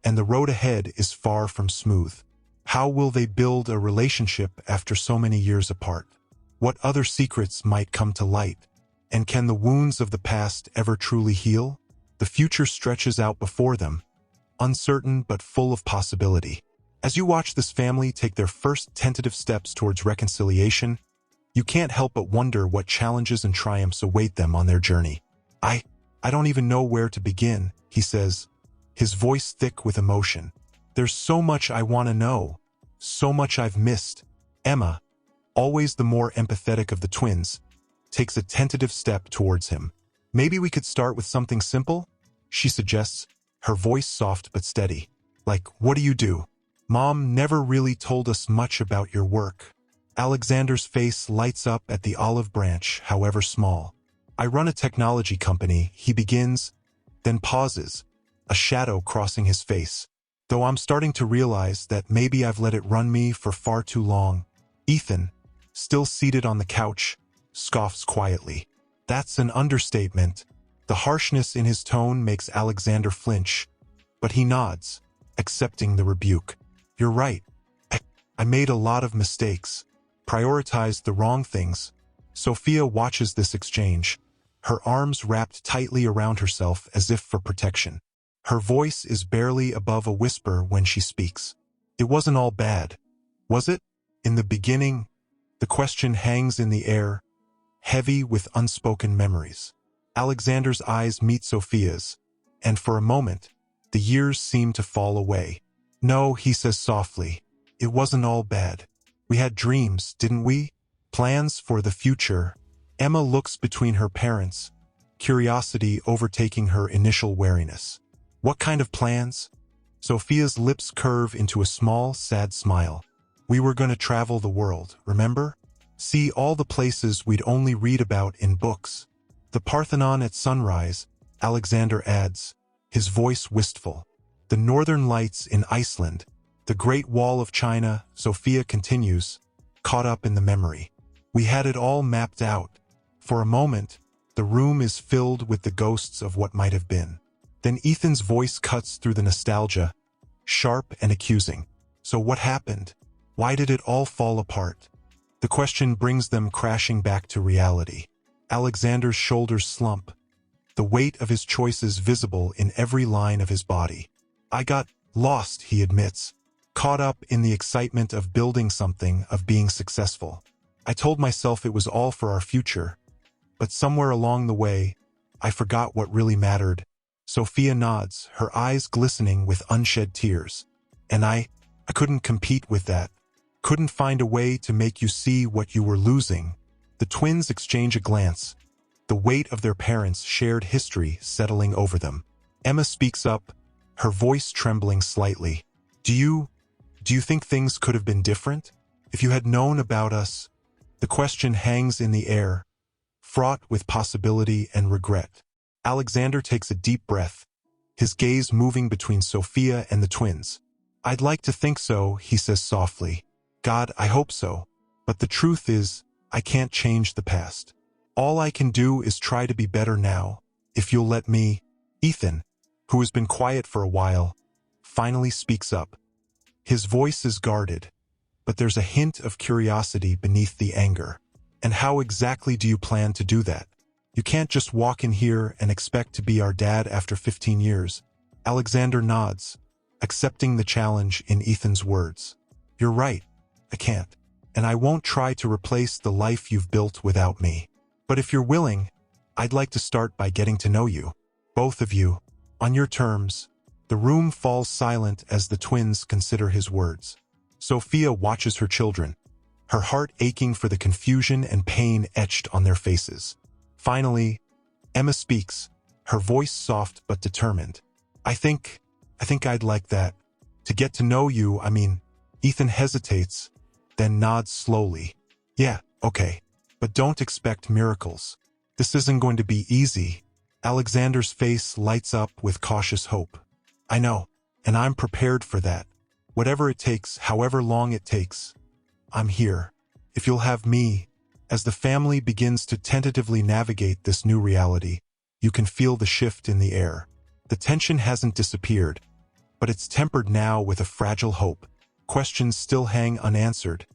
and the road ahead is far from smooth. How will they build a relationship after so many years apart? What other secrets might come to light? And can the wounds of the past ever truly heal? The future stretches out before them, uncertain but full of possibility. As you watch this family take their first tentative steps towards reconciliation, you can't help but wonder what challenges and triumphs await them on their journey. I don't even know where to begin, he says, his voice thick with emotion. There's so much I want to know, so much I've missed. Emma, always the more empathetic of the twins, takes a tentative step towards him. Maybe we could start with something simple, she suggests, her voice soft but steady. Like, what do you do? Mom never really told us much about your work. Alexander's face lights up at the olive branch, however small. I run a technology company, he begins, then pauses, a shadow crossing his face. Though I'm starting to realize that maybe I've let it run me for far too long. Ethan, still seated on the couch, scoffs quietly. That's an understatement. The harshness in his tone makes Alexander flinch, but he nods, accepting the rebuke. You're right. I made a lot of mistakes, prioritized the wrong things. Sophia watches this exchange, her arms wrapped tightly around herself as if for protection. Her voice is barely above a whisper when she speaks. It wasn't all bad, was it? In the beginning, the question hangs in the air, heavy with unspoken memories. Alexander's eyes meet Sophia's, and for a moment, the years seem to fall away. No, he says softly, it wasn't all bad. We had dreams, didn't we? Plans for the future. Emma looks between her parents, curiosity overtaking her initial wariness. What kind of plans? Sophia's lips curve into a small, sad smile. We were going to travel the world, remember? See all the places we'd only read about in books. The Parthenon at sunrise, Alexander adds, his voice wistful. The northern lights in Iceland, the Great Wall of China, Sophia continues, caught up in the memory. We had it all mapped out. For a moment, the room is filled with the ghosts of what might have been. Then Ethan's voice cuts through the nostalgia, sharp and accusing. So what happened? Why did it all fall apart? The question brings them crashing back to reality. Alexander's shoulders slump, the weight of his choices visible in every line of his body. I got lost, he admits, caught up in the excitement of building something, of being successful. I told myself it was all for our future, but somewhere along the way, I forgot what really mattered. Sophia nods, her eyes glistening with unshed tears. And I couldn't compete with that. Couldn't find a way to make you see what you were losing. The twins exchange a glance, the weight of their parents' shared history settling over them. Emma speaks up, her voice trembling slightly. Do you think things could have been different? If you had known about us? The question hangs in the air, fraught with possibility and regret. Alexander takes a deep breath, his gaze moving between Sophia and the twins. I'd like to think so, he says softly. God, I hope so. But the truth is, I can't change the past. All I can do is try to be better now, if you'll let me. Ethan, who has been quiet for a while, finally speaks up. His voice is guarded, but there's a hint of curiosity beneath the anger. And how exactly do you plan to do that? You can't just walk in here and expect to be our dad after 15 years. Alexander nods, accepting the challenge in Ethan's words. You're right, I can't. And I won't try to replace the life you've built without me. But if you're willing, I'd like to start by getting to know you. Both of you, on your terms. The room falls silent as the twins consider his words. Sophia watches her children, her heart aching for the confusion and pain etched on their faces. Finally, Emma speaks, her voice soft but determined. I think I'd like that. To get to know you, Ethan hesitates, then nods slowly. Yeah, okay. But don't expect miracles. This isn't going to be easy. Alexander's face lights up with cautious hope. I know, and I'm prepared for that. Whatever it takes, however long it takes, I'm here. If you'll have me. As the family begins to tentatively navigate this new reality, You can feel the shift in the air. The tension hasn't disappeared, but it's tempered now with a fragile hope. Questions still hang unanswered,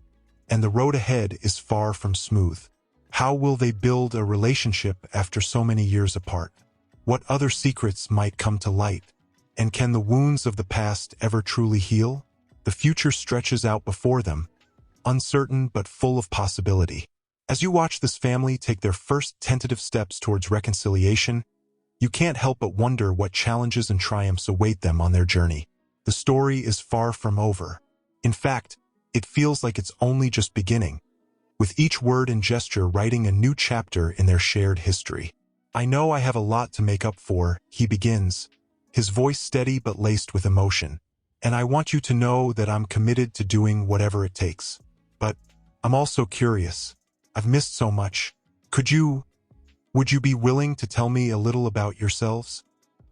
and the road ahead is far from smooth. How will they build a relationship after so many years apart? What other secrets might come to light? And can the wounds of the past ever truly heal? The future stretches out before them, uncertain but full of possibility. As you watch this family take their first tentative steps towards reconciliation, you can't help but wonder what challenges and triumphs await them on their journey. The story is far from over. In fact, it feels like it's only just beginning, with each word and gesture writing a new chapter in their shared history. I know I have a lot to make up for, he begins, his voice steady but laced with emotion. And I want you to know that I'm committed to doing whatever it takes. But I'm also curious. I've missed so much. Would you be willing to tell me a little about yourselves?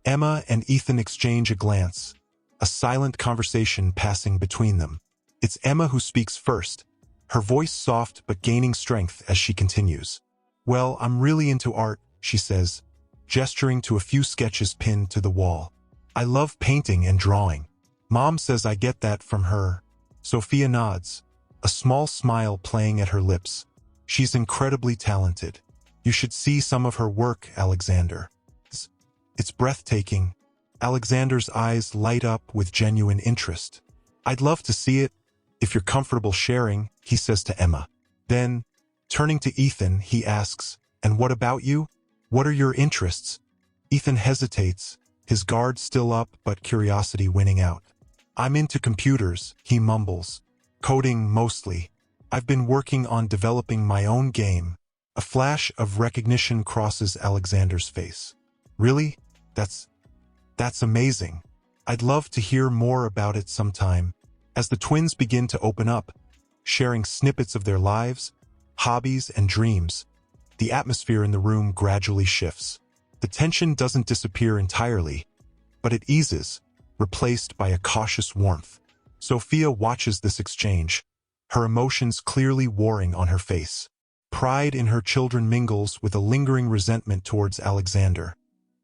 Emma and Ethan exchange a glance, a silent conversation passing between them. It's Emma who speaks first, her voice soft but gaining strength as she continues. Well, I'm really into art, she says, gesturing to a few sketches pinned to the wall. I love painting and drawing. Mom says I get that from her. Sophia nods, a small smile playing at her lips. She's incredibly talented. You should see some of her work, Alexander. It's breathtaking. Alexander's eyes light up with genuine interest. I'd love to see it, if you're comfortable sharing, he says to Emma. Then, turning to Ethan, he asks, and what about you? What are your interests? Ethan hesitates, his guard still up but curiosity winning out. I'm into computers, he mumbles. Coding mostly. I've been working on developing my own game. A flash of recognition crosses Alexander's face. Really? That's amazing. I'd love to hear more about it sometime. As the twins begin to open up, sharing snippets of their lives, hobbies, and dreams, the atmosphere in the room gradually shifts. The tension doesn't disappear entirely, but it eases, replaced by a cautious warmth. Sophia watches this exchange, her emotions clearly warring on her face. Pride in her children mingles with a lingering resentment towards Alexander,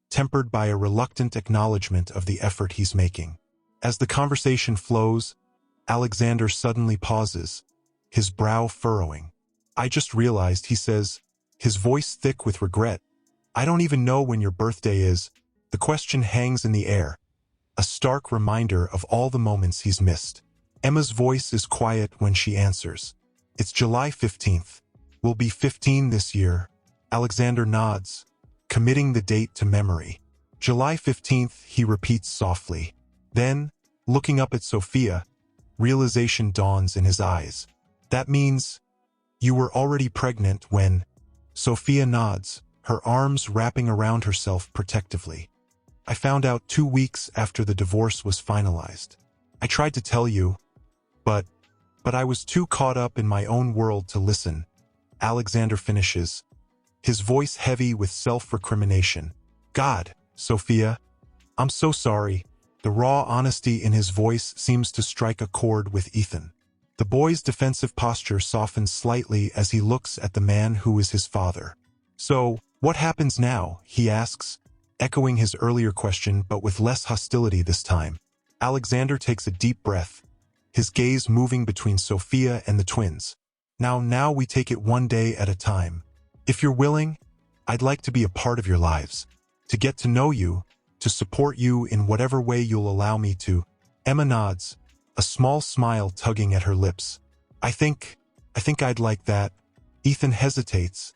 tempered by a reluctant acknowledgement of the effort he's making. As the conversation flows, Alexander suddenly pauses, his brow furrowing. I just realized, he says, his voice thick with regret. I don't even know when your birthday is. The question hangs in the air, a stark reminder of all the moments he's missed. Emma's voice is quiet when she answers. It's July 15th. We'll be 15 this year. Alexander nods, committing the date to memory. July 15th, he repeats softly. Then, looking up at Sophia, realization dawns in his eyes. That means you were already pregnant when... Sophia nods, her arms wrapping around herself protectively. I found out 2 weeks after the divorce was finalized. I tried to tell you, but I was too caught up in my own world to listen. Alexander finishes, his voice heavy with self-recrimination. God, Sophia, I'm so sorry. The raw honesty in his voice seems to strike a chord with Ethan. The boy's defensive posture softens slightly as he looks at the man who is his father. So, what happens now? He asks, echoing his earlier question but with less hostility this time. Alexander takes a deep breath, his gaze moving between Sophia and the twins. Now we take it one day at a time. If you're willing, I'd like to be a part of your lives, to get to know you, to support you in whatever way you'll allow me to. Emma nods, a small smile tugging at her lips. I think I'd like that. Ethan hesitates,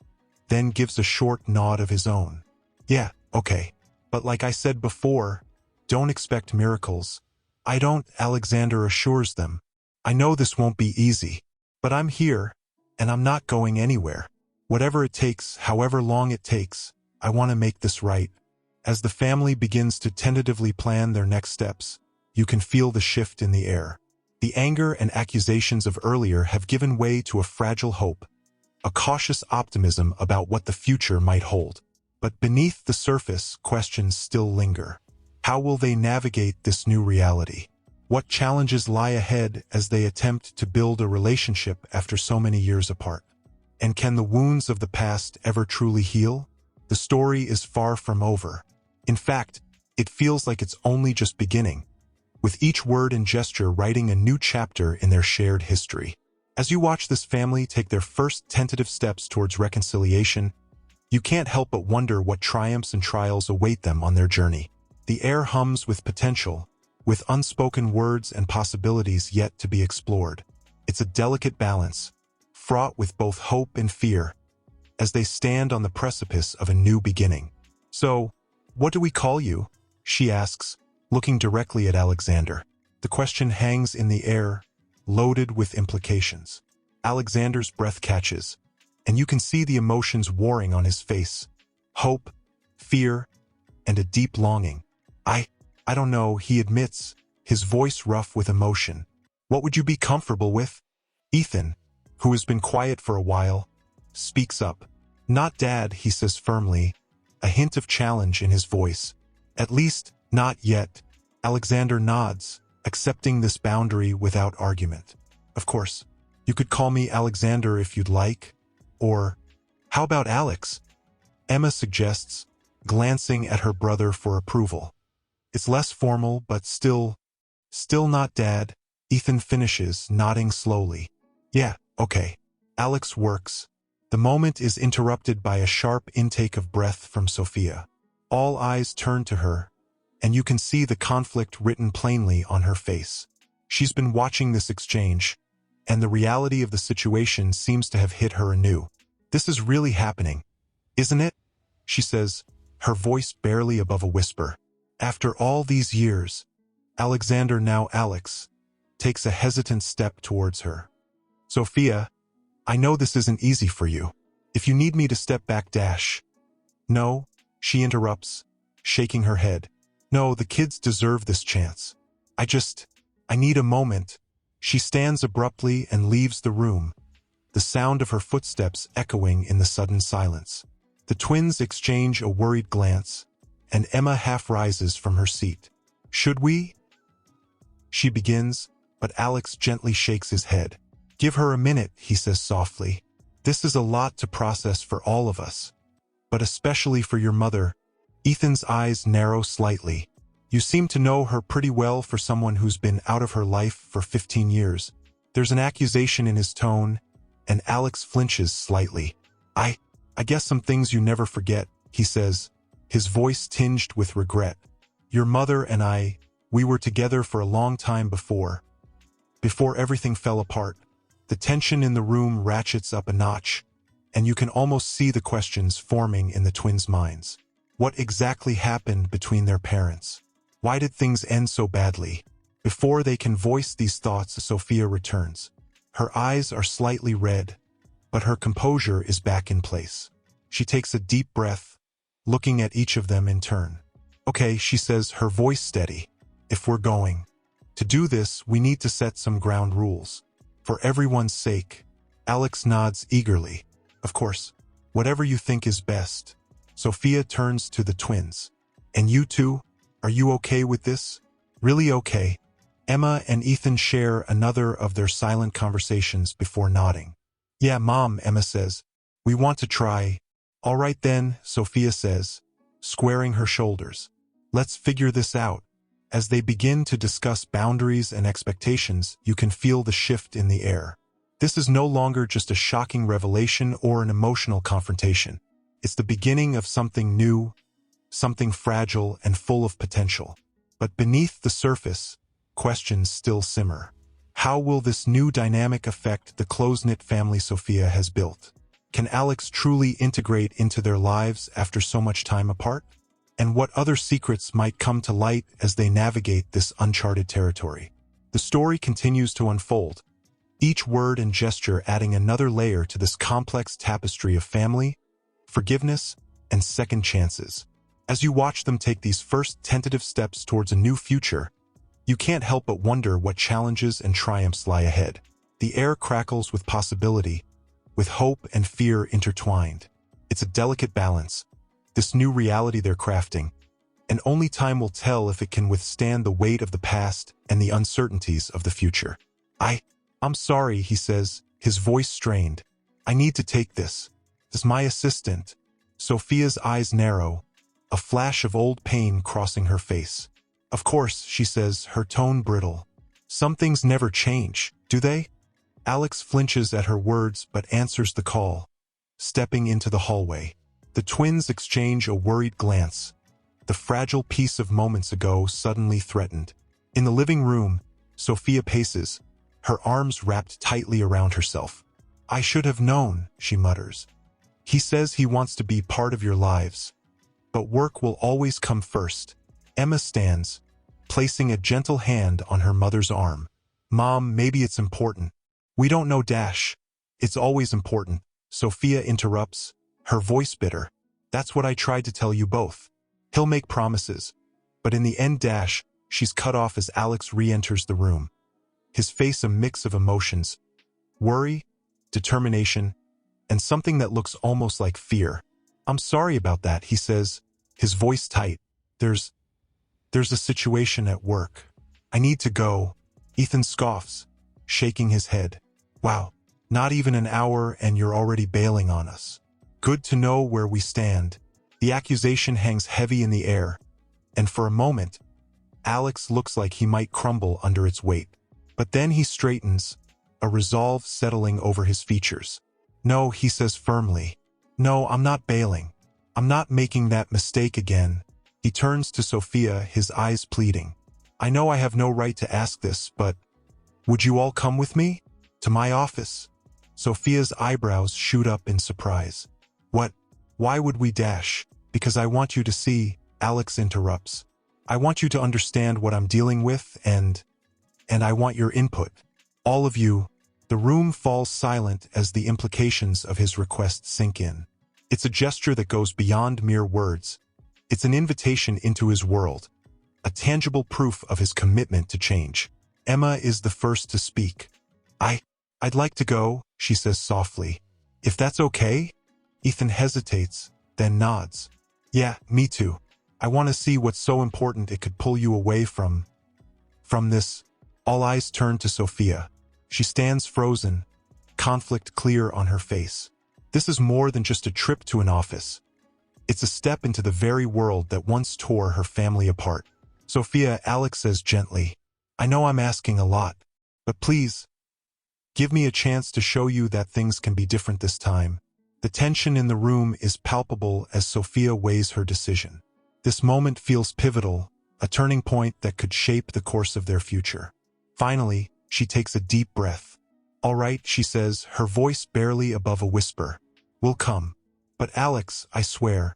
then gives a short nod of his own. Yeah, okay. But like I said before, don't expect miracles. I don't, Alexander assures them. I know this won't be easy, but I'm here, and I'm not going anywhere. Whatever it takes, however long it takes, I want to make this right. As the family begins to tentatively plan their next steps, you can feel the shift in the air. The anger and accusations of earlier have given way to a fragile hope, a cautious optimism about what the future might hold. But beneath the surface, questions still linger. How will they navigate this new reality? What challenges lie ahead as they attempt to build a relationship after so many years apart? And can the wounds of the past ever truly heal? The story is far from over. In fact, it feels like it's only just beginning, with each word and gesture writing a new chapter in their shared history. As you watch this family take their first tentative steps towards reconciliation, you can't help but wonder what triumphs and trials await them on their journey. The air hums with potential, with unspoken words and possibilities yet to be explored. It's a delicate balance, fraught with both hope and fear, as they stand on the precipice of a new beginning. "So, what do we call you?" she asks, looking directly at Alexander. The question hangs in the air, loaded with implications. Alexander's breath catches, and you can see the emotions warring on his face. Hope, fear, and a deep longing. I don't know, he admits, his voice rough with emotion. "What would you be comfortable with?" Ethan, who has been quiet for a while, speaks up. "Not Dad," he says firmly, a hint of challenge in his voice. "At least, not yet." Alexander nods, accepting this boundary without argument. "Of course, you could call me Alexander if you'd like, or how about Alex?" Emma suggests, glancing at her brother for approval. "It's less formal, but still not Dad," Ethan finishes, nodding slowly. "Yeah, okay." Alex works. The moment is interrupted by a sharp intake of breath from Sophia. All eyes turn to her, and you can see the conflict written plainly on her face. She's been watching this exchange, and the reality of the situation seems to have hit her anew. "This is really happening, isn't it?" she says, her voice barely above a whisper. After all these years, Alexander, now Alex, takes a hesitant step towards her. "Sophia, I know this isn't easy for you. If you need me to step back, dash." "No," she interrupts, shaking her head. "No, the kids deserve this chance. I need a moment." She stands abruptly and leaves the room, the sound of her footsteps echoing in the sudden silence. The twins exchange a worried glance, and Emma half rises from her seat. "Should we?" she begins, but Alex gently shakes his head. "Give her a minute," he says softly. "This is a lot to process for all of us, but especially for your mother." Ethan's eyes narrow slightly. "You seem to know her pretty well for someone who's been out of her life for 15 years. There's an accusation in his tone, and Alex flinches slightly. I guess some things you never forget," he says, his voice tinged with regret. "Your mother and we were together for a long time before everything fell apart." The tension in the room ratchets up a notch, and you can almost see the questions forming in the twins' minds. What exactly happened between their parents? Why did things end so badly? Before they can voice these thoughts, Sophia returns. Her eyes are slightly red, but her composure is back in place. She takes a deep breath, looking at each of them in turn. "Okay," she says, her voice steady. "If we're going to do this, we need to set some ground rules. For everyone's sake." Alex nods eagerly. "Of course, whatever you think is best." Sophia turns to the twins. "And you two, are you okay with this?" "Really okay." Emma and Ethan share another of their silent conversations before nodding. "Yeah, Mom," Emma says. "We want to try." "All right then," Sophia says, squaring her shoulders. "Let's figure this out." As they begin to discuss boundaries and expectations, you can feel the shift in the air. This is no longer just a shocking revelation or an emotional confrontation. It's the beginning of something new, something fragile and full of potential. But beneath the surface, questions still simmer. How will this new dynamic affect the close-knit family Sophia has built? Can Alex truly integrate into their lives after so much time apart? And what other secrets might come to light as they navigate this uncharted territory? The story continues to unfold, each word and gesture adding another layer to this complex tapestry of family, forgiveness, and second chances. As you watch them take these first tentative steps towards a new future, you can't help but wonder what challenges and triumphs lie ahead. The air crackles with possibility, with hope and fear intertwined. It's a delicate balance, this new reality they're crafting, and only time will tell if it can withstand the weight of the past and the uncertainties of the future. I'm sorry," he says, his voice strained. "I need to take this. As my assistant." Sophia's eyes narrow, a flash of old pain crossing her face. Of course, she says, her tone brittle. Some things never change, do they? Alex flinches at her words but answers the call, stepping into the hallway. The twins exchange a worried glance, the fragile peace of moments ago suddenly threatened. In the living room, Sophia paces, her arms wrapped tightly around herself. I should have known, she mutters. He says he wants to be part of your lives, but work will always come first. Emma stands, placing a gentle hand on her mother's arm. Mom, maybe it's important. We don't know Dash. It's always important. Sophia interrupts, her voice bitter. That's what I tried to tell you both. He'll make promises, but in the end Dash, she's cut off as Alex re-enters the room. His face a mix of emotions, worry, determination, and something that looks almost like fear. I'm sorry about that, he says, his voice tight. There's a situation at work. I need to go. Ethan scoffs, shaking his head. Wow, not even an hour and you're already bailing on us. Good to know where we stand. The accusation hangs heavy in the air, and for a moment, Alex looks like he might crumble under its weight. But then he straightens, a resolve settling over his features. No, he says firmly. No, I'm not bailing. I'm not making that mistake again. He turns to Sophia, his eyes pleading. I know I have no right to ask this, but would you all come with me? To my office? Sophia's eyebrows shoot up in surprise. What? Why would we Dash? Because I want you to see, Alex interrupts. I want you to understand what I'm dealing with and I want your input. All of you. The room falls silent as the implications of his request sink in. It's a gesture that goes beyond mere words. It's an invitation into his world, a tangible proof of his commitment to change. Emma is the first to speak. I'd like to go, she says softly. If that's okay? Ethan hesitates, then nods. Yeah, me too. I want to see what's so important it could pull you away from this. All eyes turn to Sophia. She stands frozen, conflict clear on her face. This is more than just a trip to an office. It's a step into the very world that once tore her family apart. Sophia, Alex says gently, I know I'm asking a lot, but please, give me a chance to show you that things can be different this time. The tension in the room is palpable as Sophia weighs her decision. This moment feels pivotal, a turning point that could shape the course of their future. Finally, she takes a deep breath. All right, she says, her voice barely above a whisper. We'll come. But Alex, I swear,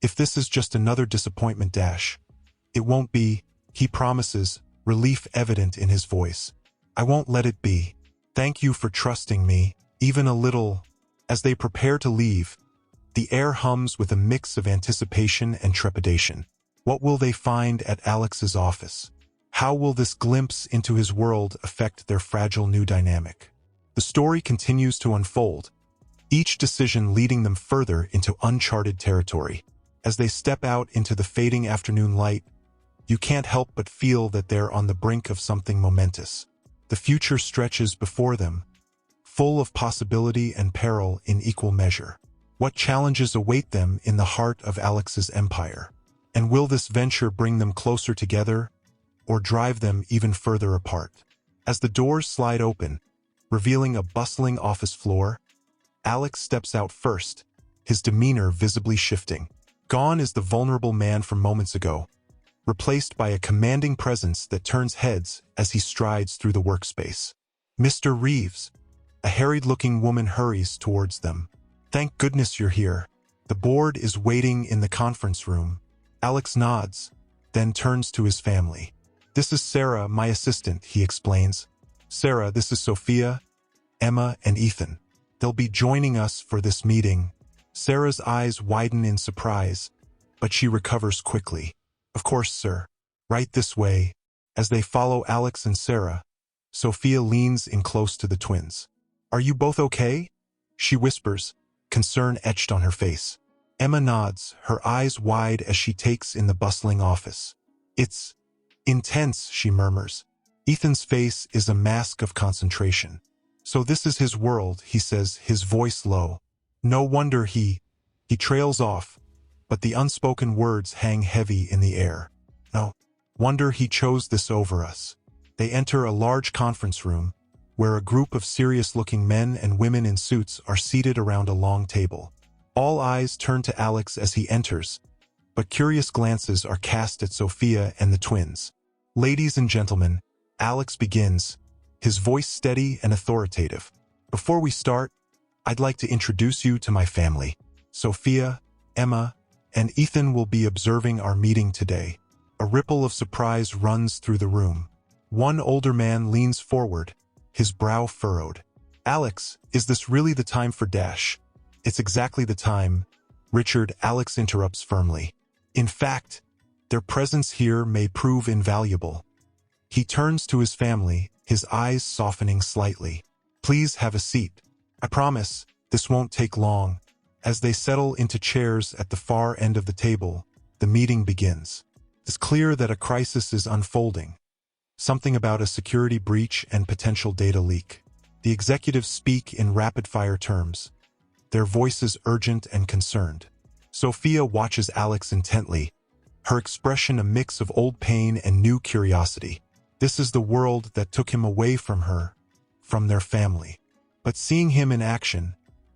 if this is just another disappointment Dash, it won't be, he promises, relief evident in his voice. I won't let it be. Thank you for trusting me, even a little. As they prepare to leave, the air hums with a mix of anticipation and trepidation. What will they find at Alex's office? How will this glimpse into his world affect their fragile new dynamic? The story continues to unfold, each decision leading them further into uncharted territory. As they step out into the fading afternoon light, you can't help but feel that they're on the brink of something momentous. The future stretches before them, full of possibility and peril in equal measure. What challenges await them in the heart of Alex's empire? And will this venture bring them closer together, or drive them even further apart? As the doors slide open, revealing a bustling office floor, Alex steps out first, his demeanor visibly shifting. Gone is the vulnerable man from moments ago, replaced by a commanding presence that turns heads as he strides through the workspace. Mr. Reeves, a harried-looking woman hurries towards them. Thank goodness you're here. The board is waiting in the conference room. Alex nods, then turns to his family. This is Sarah, my assistant, he explains. Sarah, this is Sophia, Emma, and Ethan. They'll be joining us for this meeting. Sarah's eyes widen in surprise, but she recovers quickly. Of course, sir. Right this way. As they follow Alex and Sarah, Sophia leans in close to the twins. Are you both okay? She whispers, concern etched on her face. Emma nods, her eyes wide as she takes in the bustling office. It's intense, she murmurs. Ethan's face is a mask of concentration. So this is his world, he says, his voice low. No wonder he He trails off, but the unspoken words hang heavy in the air. No wonder he chose this over us. They enter a large conference room, where a group of serious-looking men and women in suits are seated around a long table. All eyes turn to Alex as he enters, but curious glances are cast at Sophia and the twins. Ladies and gentlemen, Alex begins, his voice steady and authoritative. Before we start, I'd like to introduce you to my family. Sophia, Emma, and Ethan will be observing our meeting today. A ripple of surprise runs through the room. One older man leans forward, his brow furrowed. Alex, is this really the time for Dash? It's exactly the time, Richard. Alex interrupts firmly. In fact, their presence here may prove invaluable. He turns to his family, his eyes softening slightly. Please have a seat. I promise, this won't take long. As they settle into chairs at the far end of the table, the meeting begins. It's clear that a crisis is unfolding. Something about a security breach and potential data leak. The executives speak in rapid-fire terms, their voices urgent and concerned. Sophia watches Alex intently, her expression a mix of old pain and new curiosity. This is the world that took him away from her, from their family. But seeing him in action,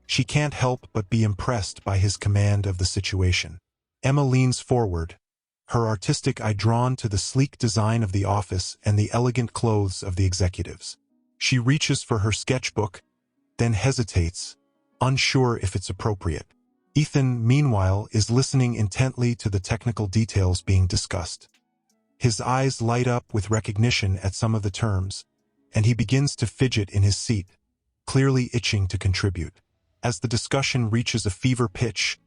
she can't help but be impressed by his command of the situation. Emma leans forward, her artistic eye drawn to the sleek design of the office and the elegant clothes of the executives. She reaches for her sketchbook, then hesitates, unsure if it's appropriate. Ethan, meanwhile, is listening intently to the technical details being discussed. His eyes light up with recognition at some of the terms, and he begins to fidget in his seat, clearly itching to contribute. As the discussion reaches a fever pitch,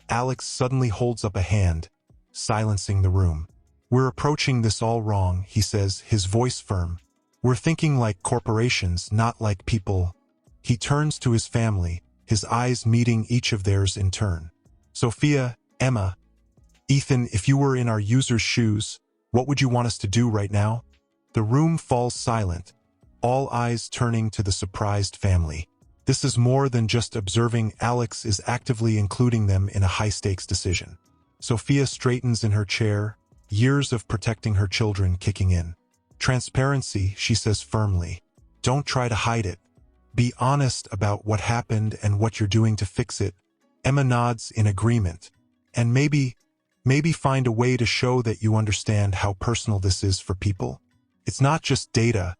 Alex suddenly holds up a hand, silencing the room. We're approaching this all wrong, he says, his voice firm. We're thinking like corporations, not like people. He turns to his family, his eyes meeting each of theirs in turn. Sophia, Emma, Ethan, if you were in our user's shoes, what would you want us to do right now? The room falls silent, all eyes turning to the surprised family. This is more than just observing. Alex is actively including them in a high-stakes decision. Sophia straightens in her chair, years of protecting her children kicking in. Transparency, she says firmly. Don't try to hide it. Be honest about what happened and what you're doing to fix it. Emma nods in agreement. And maybe find a way to show that you understand how personal this is for people. It's not just data,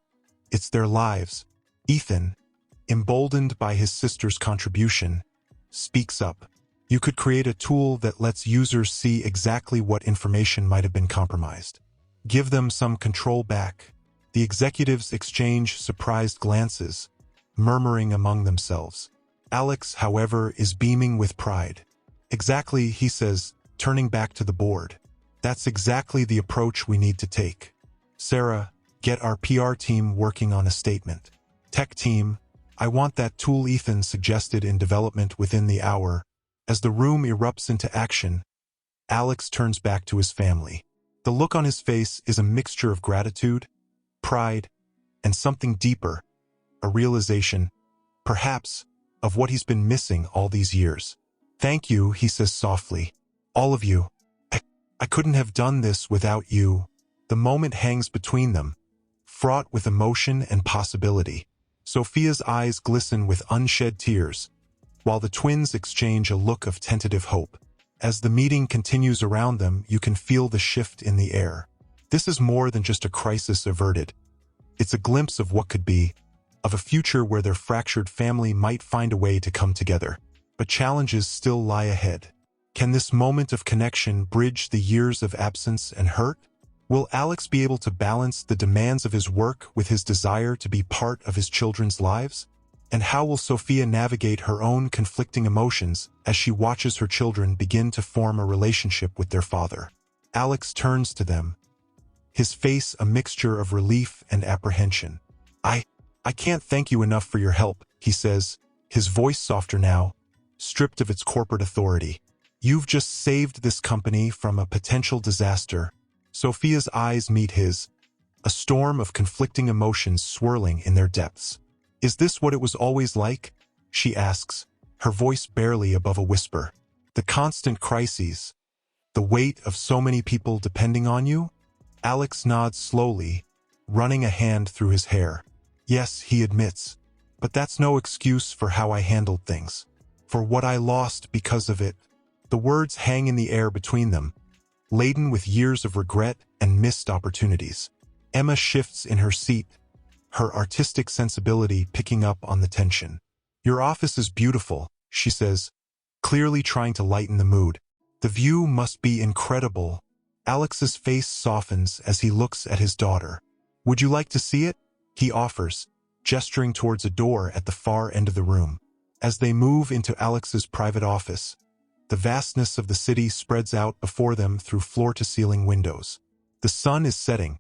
it's their lives. Ethan, emboldened by his sister's contribution, speaks up. You could create a tool that lets users see exactly what information might have been compromised. Give them some control back. The executives exchange surprised glances, murmuring among themselves. Alex, however, is beaming with pride. Exactly, he says, turning back to the board. That's exactly the approach we need to take. Sarah, get our PR team working on a statement. Tech team, I want that tool Ethan suggested in development within the hour. As the room erupts into action, Alex turns back to his family. The look on his face is a mixture of gratitude, pride, and something deeper, a realization, perhaps, of what he's been missing all these years. Thank you, he says softly. All of you. I couldn't have done this without you. The moment hangs between them, fraught with emotion and possibility. Sophia's eyes glisten with unshed tears, while the twins exchange a look of tentative hope. As the meeting continues around them, you can feel the shift in the air. This is more than just a crisis averted. It's a glimpse of what could be, of a future where their fractured family might find a way to come together. But challenges still lie ahead. Can this moment of connection bridge the years of absence and hurt? Will Alex be able to balance the demands of his work with his desire to be part of his children's lives? And how will Sophia navigate her own conflicting emotions as she watches her children begin to form a relationship with their father? Alex turns to them, his face a mixture of relief and apprehension. I can't thank you enough for your help, he says, his voice softer now, stripped of its corporate authority. You've just saved this company from a potential disaster. Sophia's eyes meet his, a storm of conflicting emotions swirling in their depths. Is this what it was always like? She asks, her voice barely above a whisper. The constant crises, the weight of so many people depending on you? Alex nods slowly, running a hand through his hair. Yes, he admits, but that's no excuse for how I handled things. For what I lost because of it. The words hang in the air between them, laden with years of regret and missed opportunities. Emma shifts in her seat, her artistic sensibility picking up on the tension. Your office is beautiful, she says, clearly trying to lighten the mood. The view must be incredible. Alex's face softens as he looks at his daughter. Would you like to see it? He offers, gesturing towards a door at the far end of the room. As they move into Alex's private office, the vastness of the city spreads out before them through floor-to-ceiling windows. The sun is setting,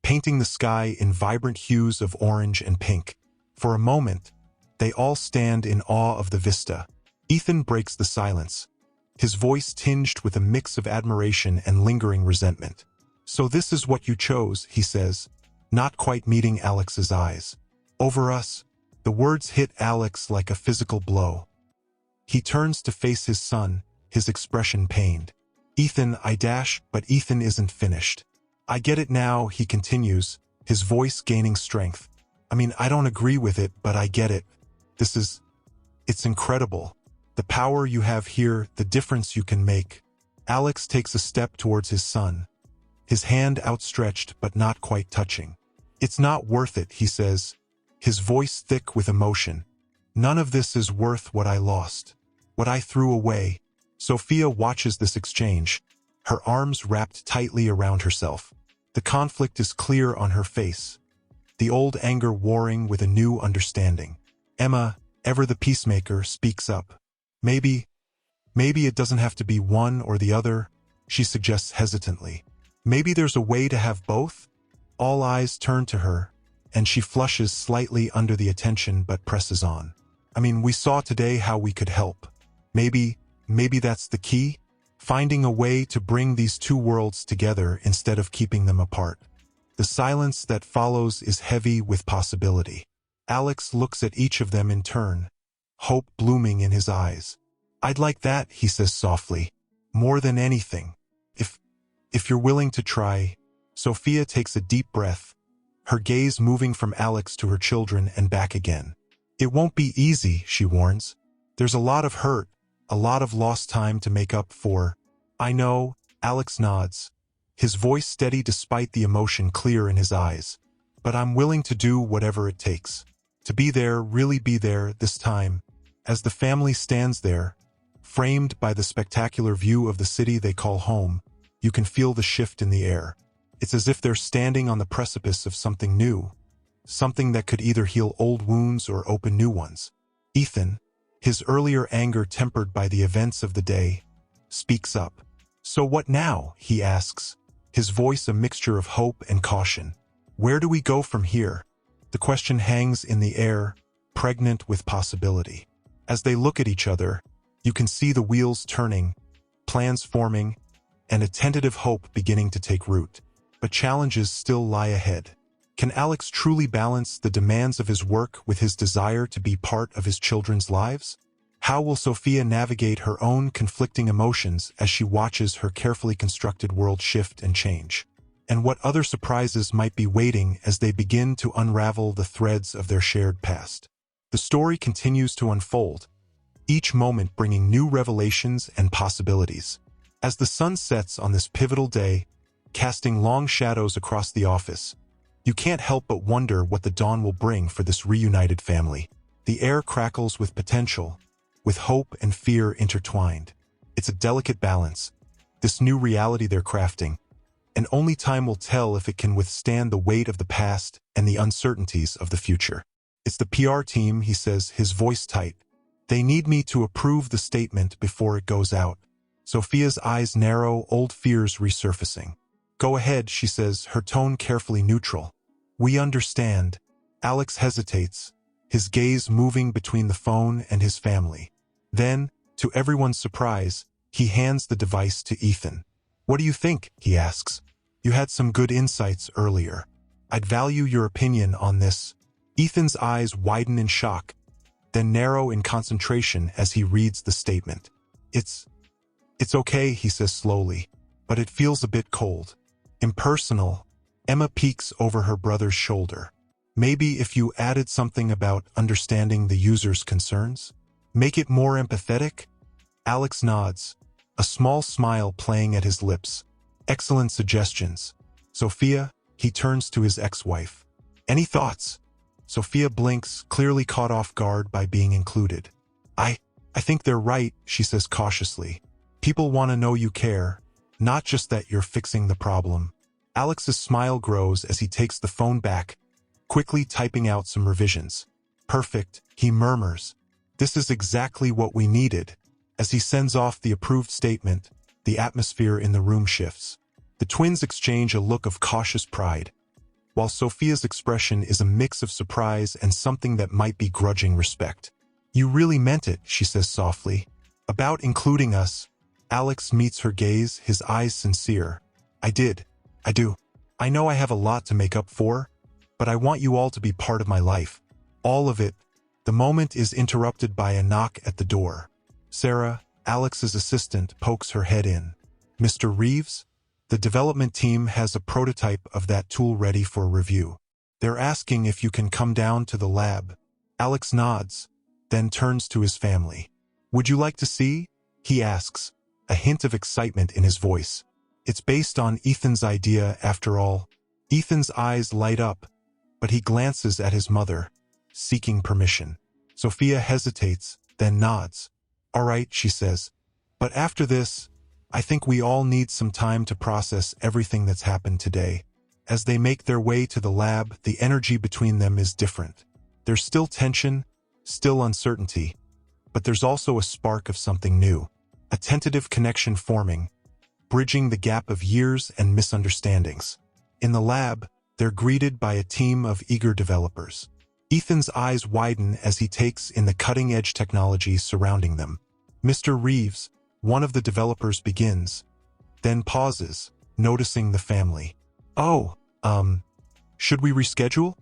painting the sky in vibrant hues of orange and pink. For a moment, they all stand in awe of the vista. Ethan breaks the silence, his voice tinged with a mix of admiration and lingering resentment. So this is what you chose, he says, not quite meeting Alex's eyes. Over us, the words hit Alex like a physical blow. He turns to face his son, his expression pained. Ethan, but Ethan isn't finished. I get it now, he continues, his voice gaining strength. I don't agree with it, but I get it. It's incredible. The power you have here, the difference you can make. Alex takes a step towards his son, his hand outstretched but not quite touching. It's not worth it, he says, his voice thick with emotion. None of this is worth what I lost, what I threw away. Sophia watches this exchange, her arms wrapped tightly around herself. The conflict is clear on her face, the old anger warring with a new understanding. Emma, ever the peacemaker, speaks up. Maybe it doesn't have to be one or the other, she suggests hesitantly. Maybe there's a way to have both? All eyes turn to her, and she flushes slightly under the attention but presses on. We saw today how we could help. Maybe that's the key? Finding a way to bring these two worlds together instead of keeping them apart. The silence that follows is heavy with possibility. Alex looks at each of them in turn, hope blooming in his eyes. I'd like that, he says softly. More than anything. If you're willing to try. Sophia takes a deep breath, her gaze moving from Alex to her children and back again. It won't be easy, she warns. There's a lot of hurt, a lot of lost time to make up for. I know, Alex nods, his voice steady despite the emotion clear in his eyes. But I'm willing to do whatever it takes. To be there, really be there, this time. As the family stands there, framed by the spectacular view of the city they call home, you can feel the shift in the air. It's as if they're standing on the precipice of something new, something that could either heal old wounds or open new ones. Ethan, his earlier anger tempered by the events of the day, speaks up. So what now? He asks, his voice a mixture of hope and caution. Where do we go from here? The question hangs in the air, pregnant with possibility. As they look at each other, you can see the wheels turning, plans forming, and a tentative hope beginning to take root. But challenges still lie ahead. Can Alex truly balance the demands of his work with his desire to be part of his children's lives? How will Sophia navigate her own conflicting emotions as she watches her carefully constructed world shift and change? And what other surprises might be waiting as they begin to unravel the threads of their shared past? The story continues to unfold, each moment bringing new revelations and possibilities. As the sun sets on this pivotal day, casting long shadows across the office, you can't help but wonder what the dawn will bring for this reunited family. The air crackles with potential, with hope and fear intertwined. It's a delicate balance, this new reality they're crafting, and only time will tell if it can withstand the weight of the past and the uncertainties of the future. It's the PR team, he says, his voice tight. They need me to approve the statement before it goes out. Sophia's eyes narrow, old fears resurfacing. Go ahead, she says, her tone carefully neutral. We understand. Alex hesitates, his gaze moving between the phone and his family. Then, to everyone's surprise, he hands the device to Ethan. What do you think? He asks. You had some good insights earlier. I'd value your opinion on this. Ethan's eyes widen in shock, then narrow in concentration as he reads the statement. It's okay, he says slowly, but it feels a bit cold. Impersonal. Emma peeks over her brother's shoulder. Maybe if you added something about understanding the user's concerns? Make it more empathetic? Alex nods, a small smile playing at his lips. Excellent suggestions. Sophia, he turns to his ex-wife. Any thoughts? Sophia blinks, clearly caught off guard by being included. I think they're right, she says cautiously. People want to know you care, not just that you're fixing the problem. Alex's smile grows as he takes the phone back, quickly typing out some revisions. Perfect, he murmurs. This is exactly what we needed. As he sends off the approved statement, the atmosphere in the room shifts. The twins exchange a look of cautious pride, while Sophia's expression is a mix of surprise and something that might be grudging respect. You really meant it, she says softly. About including us. Alex meets her gaze, his eyes sincere. I do. I know I have a lot to make up for, but I want you all to be part of my life. All of it. The moment is interrupted by a knock at the door. Sarah, Alex's assistant, pokes her head in. Mr. Reeves? The development team has a prototype of that tool ready for review. They're asking if you can come down to the lab. Alex nods, then turns to his family. Would you like to see? He asks, a hint of excitement in his voice. It's based on Ethan's idea, after all. Ethan's eyes light up, but he glances at his mother, seeking permission. Sophia hesitates, then nods. All right, she says. But after this, I think we all need some time to process everything that's happened today. As they make their way to the lab, the energy between them is different. There's still tension, still uncertainty, but there's also a spark of something new. A tentative connection forming, bridging the gap of years and misunderstandings. In the lab, they're greeted by a team of eager developers. Ethan's eyes widen as he takes in the cutting-edge technology surrounding them. Mr. Reeves, one of the developers, begins, then pauses, noticing the family. Oh, should we reschedule?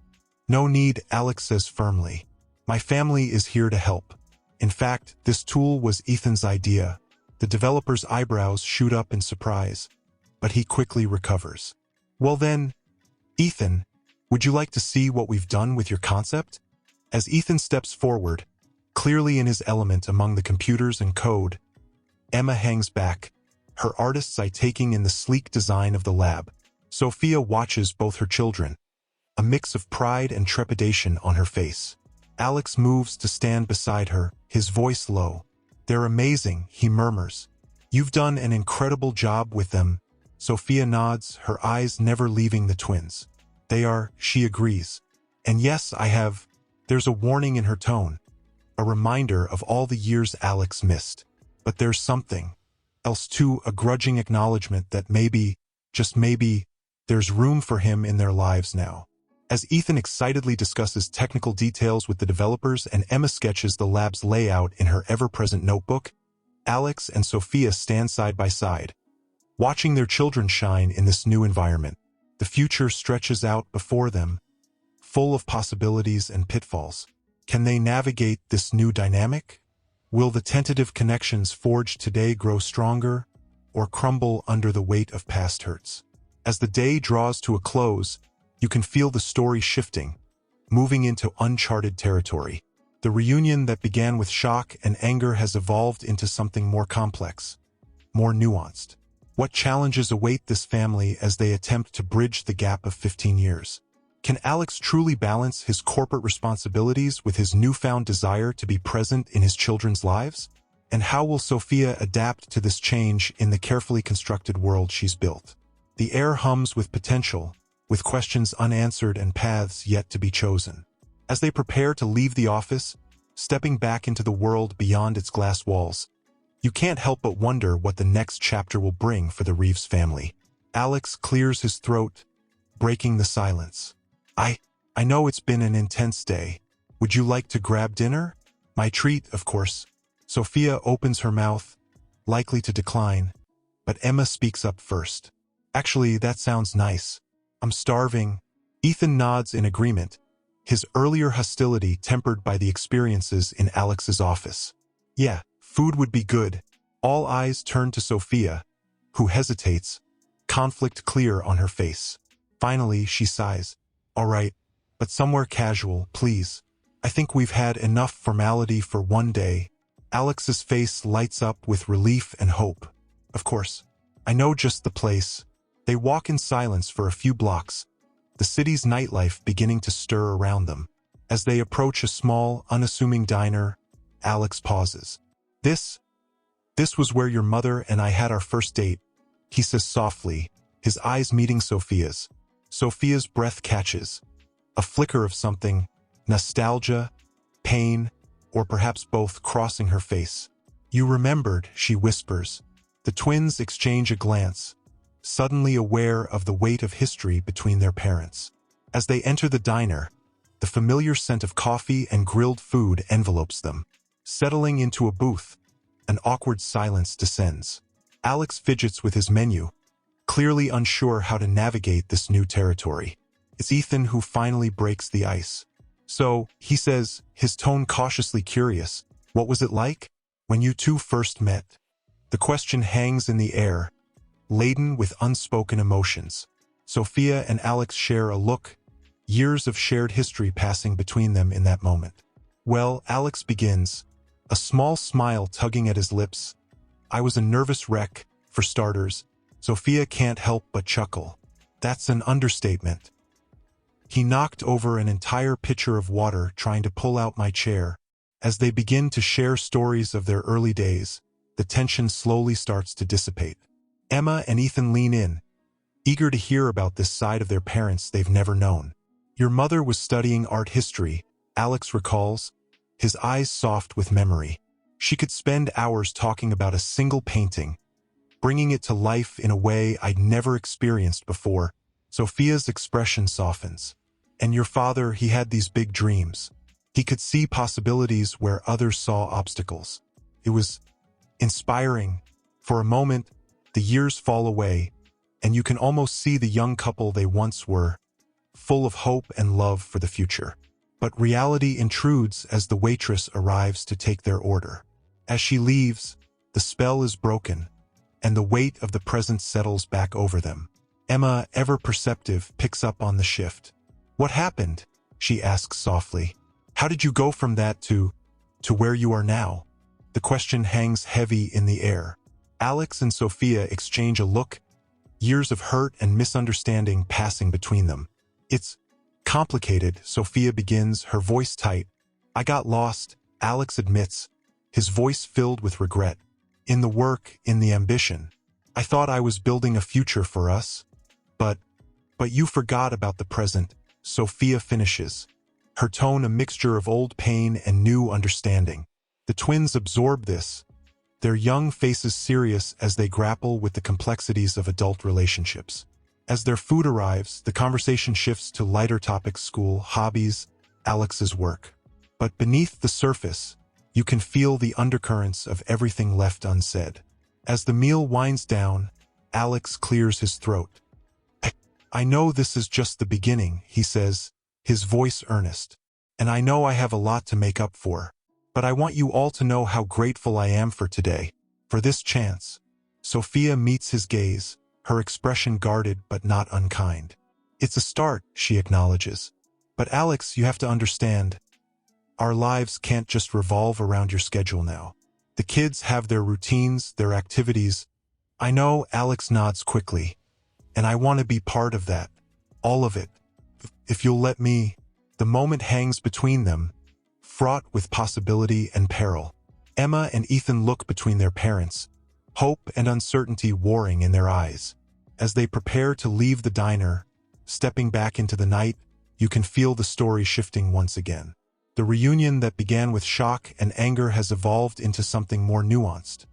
No need, Alex says firmly. My family is here to help. In fact, this tool was Ethan's idea. The developer's eyebrows shoot up in surprise, but he quickly recovers. Well then, Ethan, would you like to see what we've done with your concept? As Ethan steps forward, clearly in his element among the computers and code, Emma hangs back, her artist's eye taking in the sleek design of the lab. Sophia watches both her children, a mix of pride and trepidation on her face. Alex moves to stand beside her, his voice low. They're amazing, he murmurs. You've done an incredible job with them. Sophia nods, her eyes never leaving the twins. They are, she agrees. And yes, I have. There's a warning in her tone, a reminder of all the years Alex missed. But there's something else too, a grudging acknowledgement that maybe, just maybe, there's room for him in their lives now. As Ethan excitedly discusses technical details with the developers and Emma sketches the lab's layout in her ever-present notebook, Alex and Sophia stand side by side, watching their children shine in this new environment. The future stretches out before them, full of possibilities and pitfalls. Can they navigate this new dynamic? Will the tentative connections forged today grow stronger or crumble under the weight of past hurts? As the day draws to a close, you can feel the story shifting, moving into uncharted territory. The reunion that began with shock and anger has evolved into something more complex, more nuanced. What challenges await this family as they attempt to bridge the gap of 15 years? Can Alex truly balance his corporate responsibilities with his newfound desire to be present in his children's lives? And how will Sophia adapt to this change in the carefully constructed world she's built? The air hums with potential, with questions unanswered and paths yet to be chosen. As they prepare to leave the office, stepping back into the world beyond its glass walls, you can't help but wonder what the next chapter will bring for the Reeves family. Alex clears his throat, breaking the silence. I know it's been an intense day. Would you like to grab dinner? My treat, of course. Sophia opens her mouth, likely to decline, but Emma speaks up first. Actually, that sounds nice. I'm starving. Ethan nods in agreement, his earlier hostility tempered by the experiences in Alex's office. Yeah, food would be good. All eyes turn to Sophia, who hesitates, conflict clear on her face. Finally, she sighs. All right, but somewhere casual, please. I think we've had enough formality for one day. Alex's face lights up with relief and hope. Of course. I know just the place. They walk in silence for a few blocks, the city's nightlife beginning to stir around them. As they approach a small, unassuming diner, Alex pauses. This was where your mother and I had our first date, he says softly, his eyes meeting Sophia's. Sophia's breath catches. A flicker of something, nostalgia, pain, or perhaps both crossing her face. You remembered, she whispers. The twins exchange a glance, suddenly aware of the weight of history between their parents. As they enter the diner, the familiar scent of coffee and grilled food envelopes them. Settling into a booth, an awkward silence descends. Alex fidgets with his menu, clearly unsure how to navigate this new territory. It's Ethan who finally breaks the ice. So, he says, his tone cautiously curious, what was it like when you two first met? The question hangs in the air, laden with unspoken emotions. Sophia and Alex share a look, years of shared history passing between them in that moment. Well, Alex begins, a small smile tugging at his lips. I was a nervous wreck, for starters. Sophia can't help but chuckle. That's an understatement. He knocked over an entire pitcher of water trying to pull out my chair. As they begin to share stories of their early days, the tension slowly starts to dissipate. Emma and Ethan lean in, eager to hear about this side of their parents they've never known. Your mother was studying art history, Alex recalls, his eyes soft with memory. She could spend hours talking about a single painting, bringing it to life in a way I'd never experienced before. Sophia's expression softens. And your father, he had these big dreams. He could see possibilities where others saw obstacles. It was inspiring. For a moment, the years fall away, and you can almost see the young couple they once were, full of hope and love for the future. But reality intrudes as the waitress arrives to take their order. As she leaves, the spell is broken, and the weight of the present settles back over them. Emma, ever perceptive, picks up on the shift. What happened? She asks softly. How did you go from that to where you are now? The question hangs heavy in the air. Alex and Sophia exchange a look, years of hurt and misunderstanding passing between them. It's complicated, Sophia begins, her voice tight. I got lost, Alex admits, his voice filled with regret. In the work, in the ambition. I thought I was building a future for us. But you forgot about the present, Sophia finishes, her tone a mixture of old pain and new understanding. The twins absorb this, their young faces serious as they grapple with the complexities of adult relationships. As their food arrives, the conversation shifts to lighter topics: school, hobbies, Alex's work. But beneath the surface, you can feel the undercurrents of everything left unsaid. As the meal winds down, Alex clears his throat. I know this is just the beginning, he says, his voice earnest. And I know I have a lot to make up for. But I want you all to know how grateful I am for today, for this chance. Sophia meets his gaze, her expression guarded but not unkind. It's a start, she acknowledges. But Alex, you have to understand, our lives can't just revolve around your schedule now. The kids have their routines, their activities. I know, Alex nods quickly. And I want to be part of that. All of it. If you'll let me. The moment hangs between them, fraught with possibility and peril. Emma and Ethan look between their parents, hope and uncertainty warring in their eyes. As they prepare to leave the diner, stepping back into the night, you can feel the story shifting once again. The reunion that began with shock and anger has evolved into something more nuanced,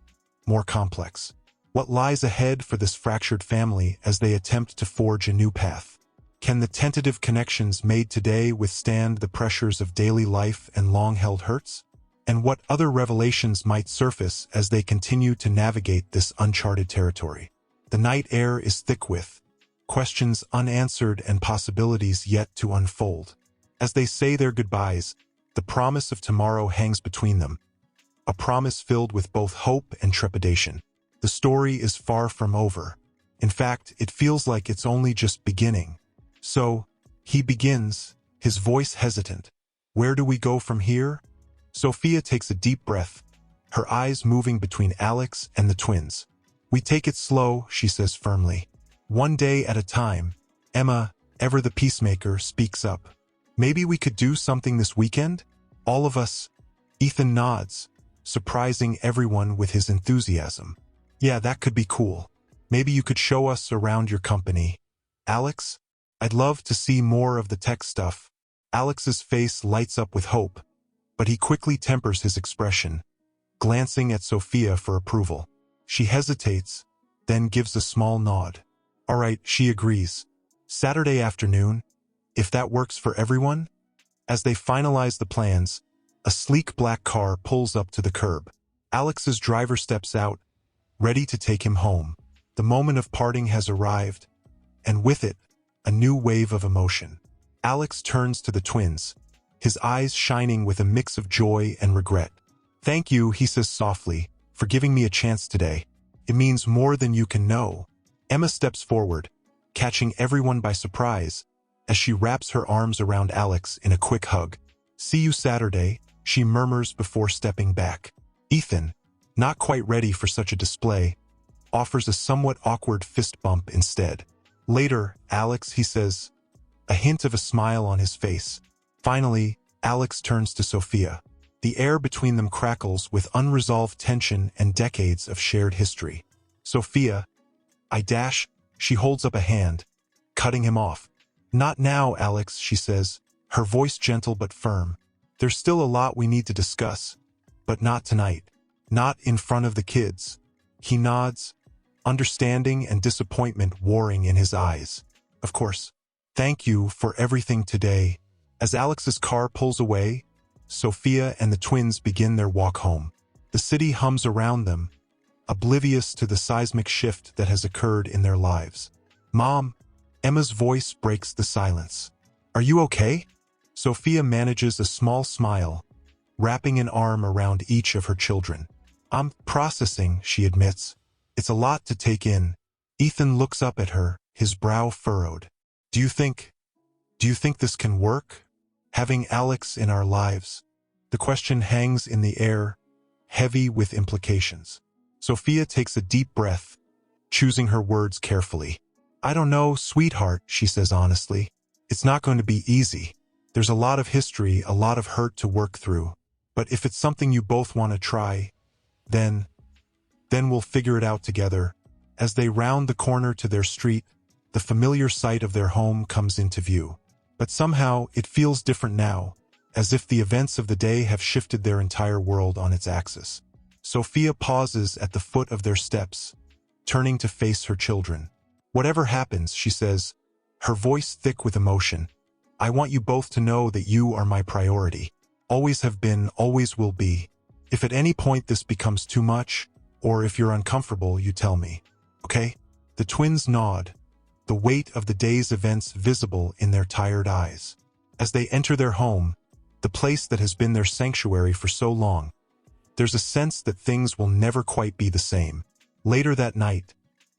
more complex. What lies ahead for this fractured family as they attempt to forge a new path? Can the tentative connections made today withstand the pressures of daily life and long-held hurts? And what other revelations might surface as they continue to navigate this uncharted territory? The night air is thick with questions unanswered and possibilities yet to unfold. As they say their goodbyes, the promise of tomorrow hangs between them, a promise filled with both hope and trepidation. The story is far from over. In fact, it feels like it's only just beginning. So, he begins, his voice hesitant. Where do we go from here? Sophia takes a deep breath, her eyes moving between Alex and the twins. We take it slow, she says firmly. One day at a time. Emma, ever the peacemaker, speaks up. Maybe we could do something this weekend? All of us. Ethan nods, surprising everyone with his enthusiasm. Yeah, that could be cool. Maybe you could show us around your company. Alex? I'd love to see more of the tech stuff. Alex's face lights up with hope, but he quickly tempers his expression, glancing at Sophia for approval. She hesitates, then gives a small nod. All right, she agrees. Saturday afternoon, if that works for everyone? As they finalize the plans, a sleek black car pulls up to the curb. Alex's driver steps out, ready to take him home. The moment of parting has arrived, and with it, a new wave of emotion. Alex turns to the twins, his eyes shining with a mix of joy and regret. Thank you, he says softly, for giving me a chance today. It means more than you can know. Emma steps forward, catching everyone by surprise, as she wraps her arms around Alex in a quick hug. See you Saturday, she murmurs before stepping back. Ethan, not quite ready for such a display, offers a somewhat awkward fist bump instead. Later, Alex, he says, a hint of a smile on his face. Finally, Alex turns to Sophia. The air between them crackles with unresolved tension and decades of shared history. Sophia, she holds up a hand, cutting him off. Not now, Alex, she says, her voice gentle but firm. There's still a lot we need to discuss, but not tonight. Not in front of the kids. He nods, understanding and disappointment warring in his eyes. Of course. Thank you for everything today. As Alex's car pulls away, Sophia and the twins begin their walk home. The city hums around them, oblivious to the seismic shift that has occurred in their lives. Mom, Emma's voice breaks the silence. Are you okay? Sophia manages a small smile, wrapping an arm around each of her children. I'm processing, she admits. It's a lot to take in. Ethan looks up at her, his brow furrowed. Do you think this can work? Having Alex in our lives? The question hangs in the air, heavy with implications. Sophia takes a deep breath, choosing her words carefully. I don't know, sweetheart, she says honestly. It's not going to be easy. There's a lot of history, a lot of hurt to work through. But if it's something you both want to try, then we'll figure it out together. As they round the corner to their street, the familiar sight of their home comes into view. But somehow, it feels different now, as if the events of the day have shifted their entire world on its axis. Sophia pauses at the foot of their steps, turning to face her children. Whatever happens, she says, her voice thick with emotion, I want you both to know that you are my priority. Always have been, always will be. If at any point this becomes too much, or if you're uncomfortable, you tell me. Okay? The twins nod, the weight of the day's events visible in their tired eyes. As they enter their home, the place that has been their sanctuary for so long, there's a sense that things will never quite be the same. Later that night,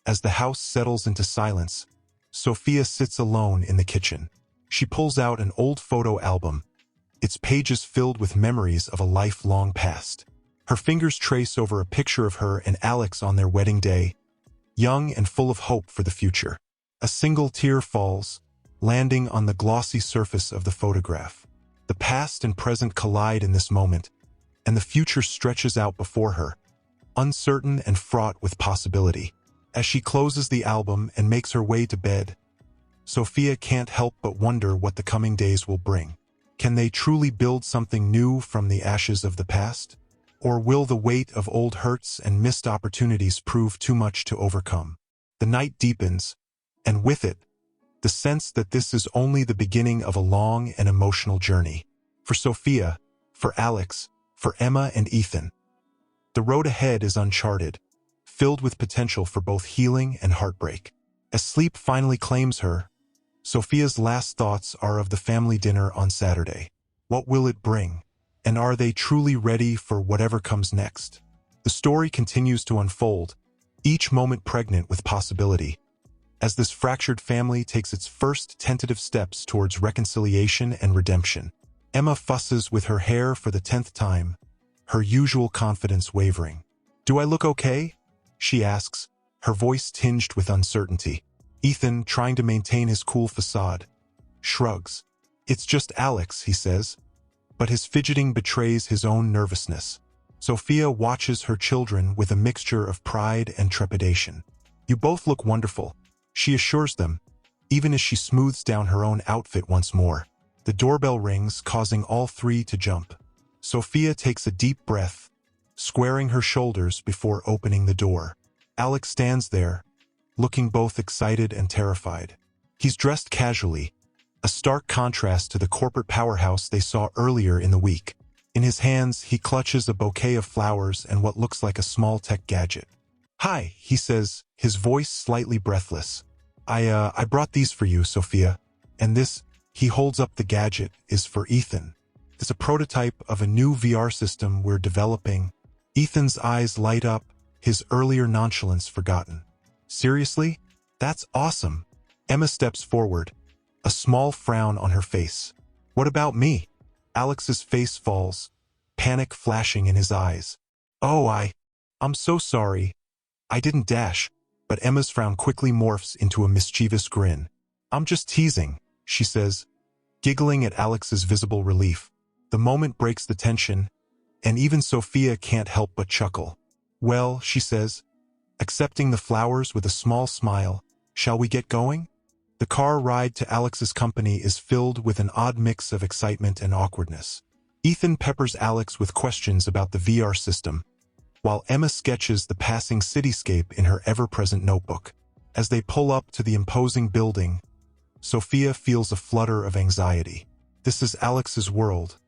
as the house settles into silence, Sophia sits alone in the kitchen. She pulls out an old photo album, its pages filled with memories of a life long past. Her fingers trace over a picture of her and Alex on their wedding day, young and full of hope for the future. A single tear falls, landing on the glossy surface of the photograph. The past and present collide in this moment, and the future stretches out before her, uncertain and fraught with possibility. As she closes the album and makes her way to bed, Sophia can't help but wonder what the coming days will bring. Can they truly build something new from the ashes of the past? Or will the weight of old hurts and missed opportunities prove too much to overcome? The night deepens, and with it, the sense that this is only the beginning of a long and emotional journey. For Sophia, for Alex, for Emma and Ethan. The road ahead is uncharted, filled with potential for both healing and heartbreak. As sleep finally claims her, Sophia's last thoughts are of the family dinner on Saturday. What will it bring? And are they truly ready for whatever comes next? The story continues to unfold, each moment pregnant with possibility. As this fractured family takes its first tentative steps towards reconciliation and redemption, Emma fusses with her hair for the 10th time, her usual confidence wavering. "Do I look okay?" she asks, her voice tinged with uncertainty. Ethan, trying to maintain his cool facade, shrugs. "It's just Alex," he says, but his fidgeting betrays his own nervousness. Sophia watches her children with a mixture of pride and trepidation. "You both look wonderful," she assures them, even as she smooths down her own outfit once more. The doorbell rings, causing all three to jump. Sophia takes a deep breath, squaring her shoulders before opening the door. Alex stands there, looking both excited and terrified. He's dressed casually, a stark contrast to the corporate powerhouse they saw earlier in the week. In his hands, he clutches a bouquet of flowers and what looks like a small tech gadget. "Hi," he says, his voice slightly breathless. I brought these for you, Sophia. And this," he holds up the gadget, "is for Ethan. It's a prototype of a new VR system we're developing." Ethan's eyes light up, his earlier nonchalance forgotten. "Seriously? That's awesome." Emma steps forward, a small frown on her face. "What about me?" Alex's face falls, panic flashing in his eyes. "Oh, I'm so sorry. I didn't dash." But Emma's frown quickly morphs into a mischievous grin. "I'm just teasing," she says, giggling at Alex's visible relief. The moment breaks the tension, and even Sophia can't help but chuckle. "Well," she says, accepting the flowers with a small smile, "shall we get going?" The car ride to Alex's company is filled with an odd mix of excitement and awkwardness. Ethan peppers Alex with questions about the VR system, while Emma sketches the passing cityscape in her ever-present notebook. As they pull up to the imposing building, Sophia feels a flutter of anxiety. This is Alex's world,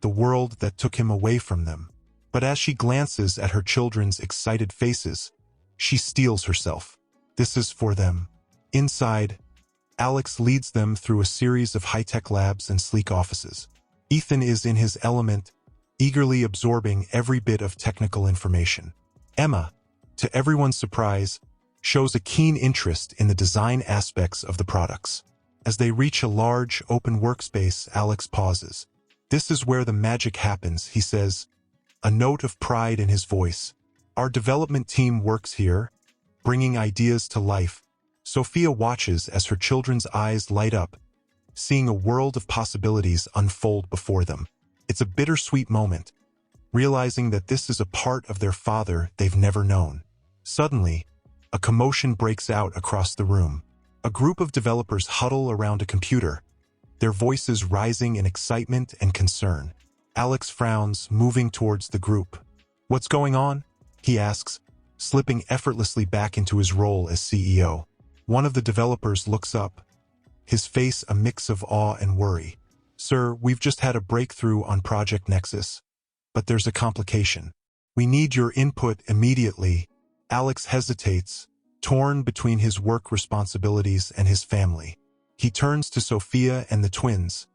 the world that took him away from them. But as she glances at her children's excited faces, she steels herself. This is for them. Inside, Alex leads them through a series of high-tech labs and sleek offices. Ethan is in his element, eagerly absorbing every bit of technical information. Emma, to everyone's surprise, shows a keen interest in the design aspects of the products. As they reach a large, open workspace, Alex pauses. "This is where the magic happens," he says, a note of pride in his voice. "Our development team works here, bringing ideas to life." Sophia watches as her children's eyes light up, seeing a world of possibilities unfold before them. It's a bittersweet moment, realizing that this is a part of their father they've never known. Suddenly, a commotion breaks out across the room. A group of developers huddle around a computer, their voices rising in excitement and concern. Alex frowns, moving towards the group. "What's going on?" he asks, slipping effortlessly back into his role as CEO. One of the developers looks up, his face a mix of awe and worry. "Sir, we've just had a breakthrough on Project Nexus, but there's a complication. We need your input immediately." Alex hesitates, torn between his work responsibilities and his family. He turns to Sophia and the twins,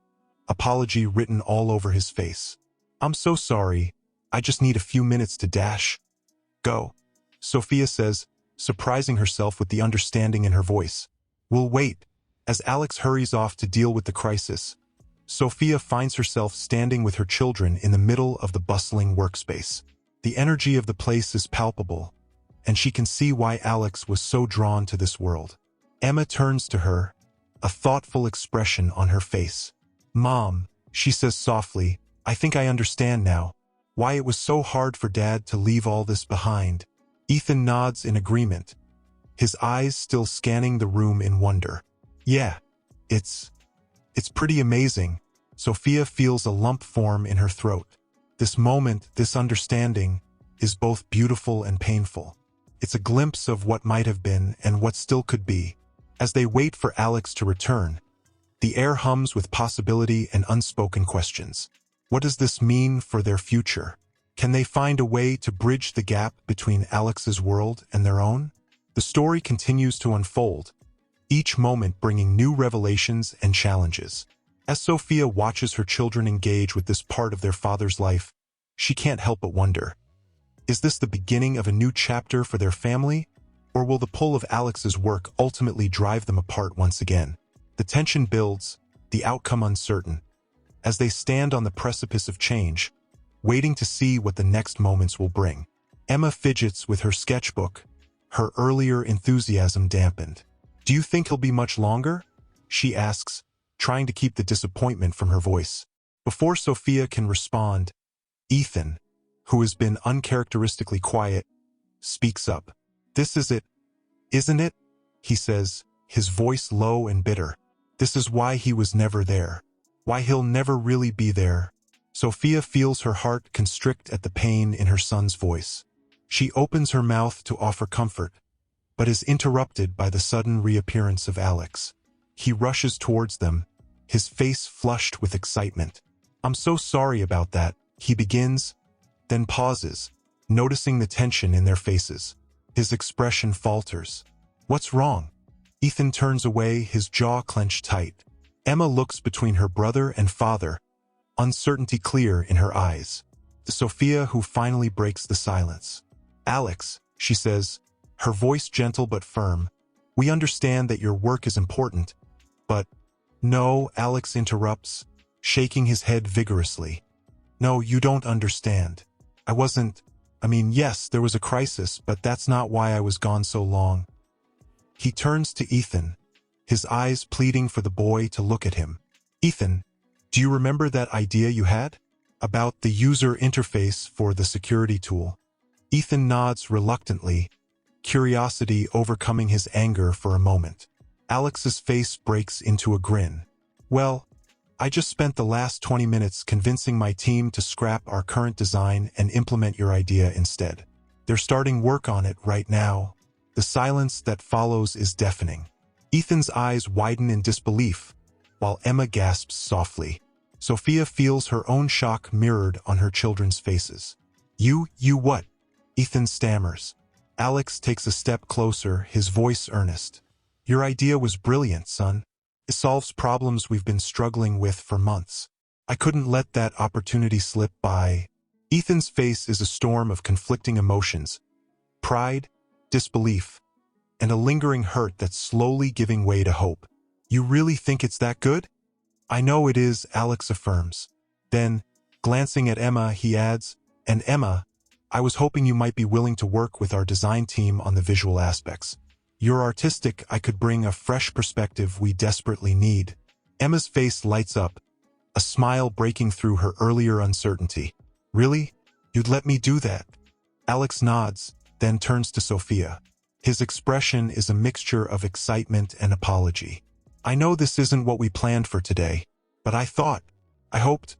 apology written all over his face. "I'm so sorry. I just need a few minutes to dash." "Go," Sophia says, surprising herself with the understanding in her voice. "We'll wait." As Alex hurries off to deal with the crisis, Sophia finds herself standing with her children in the middle of the bustling workspace. The energy of the place is palpable, and she can see why Alex was so drawn to this world. Emma turns to her, a thoughtful expression on her face. "Mom," she says softly, "I think I understand now why it was so hard for Dad to leave all this behind." Ethan nods in agreement, his eyes still scanning the room in wonder. "Yeah, it's pretty amazing." Sophia feels a lump form in her throat. This moment, this understanding, is both beautiful and painful. It's a glimpse of what might have been and what still could be. As they wait for Alex to return, the air hums with possibility and unspoken questions. What does this mean for their future? Can they find a way to bridge the gap between Alex's world and their own? The story continues to unfold, each moment bringing new revelations and challenges. As Sophia watches her children engage with this part of their father's life, she can't help but wonder, is this the beginning of a new chapter for their family? Or will the pull of Alex's work ultimately drive them apart once again? The tension builds, the outcome uncertain, as they stand on the precipice of change, waiting to see what the next moments will bring. Emma fidgets with her sketchbook, her earlier enthusiasm dampened. "Do you think he'll be much longer?" she asks, trying to keep the disappointment from her voice. Before Sophia can respond, Ethan, who has been uncharacteristically quiet, speaks up. "This is it, isn't it?" he says, his voice low and bitter. "This is why he was never there. Why he'll never really be there." Sophia feels her heart constrict at the pain in her son's voice. She opens her mouth to offer comfort, but is interrupted by the sudden reappearance of Alex. He rushes towards them, his face flushed with excitement. "I'm so sorry about that," he begins, then pauses, noticing the tension in their faces. His expression falters. "What's wrong?" Ethan turns away, his jaw clenched tight. Emma looks between her brother and father, uncertainty clear in her eyes. Sophia, who finally breaks the silence. "Alex," she says, her voice gentle but firm, "we understand that your work is important, but—" "No," Alex interrupts, shaking his head vigorously. "No, you don't understand. Yes, there was a crisis, but that's not why I was gone so long." He turns to Ethan, his eyes pleading for the boy to look at him. "Ethan, do you remember that idea you had? About the user interface for the security tool?" Ethan nods reluctantly, curiosity overcoming his anger for a moment. Alex's face breaks into a grin. "Well, I just spent the last 20 minutes convincing my team to scrap our current design and implement your idea instead. They're starting work on it right now." The silence that follows is deafening. Ethan's eyes widen in disbelief, while Emma gasps softly. Sophia feels her own shock mirrored on her children's faces. You what?" Ethan stammers. Alex takes a step closer, his voice earnest. "Your idea was brilliant, son. It solves problems we've been struggling with for months. I couldn't let that opportunity slip by." Ethan's face is a storm of conflicting emotions. Pride, disbelief, and a lingering hurt that's slowly giving way to hope. "You really think it's that good?" "I know it is," Alex affirms. Then, glancing at Emma, he adds, "And Emma, I was hoping you might be willing to work with our design team on the visual aspects. You're artistic, I could bring a fresh perspective we desperately need." Emma's face lights up, a smile breaking through her earlier uncertainty. "Really? You'd let me do that?" Alex nods, then turns to Sophia. His expression is a mixture of excitement and apology. "I know this isn't what we planned for today, but I hoped,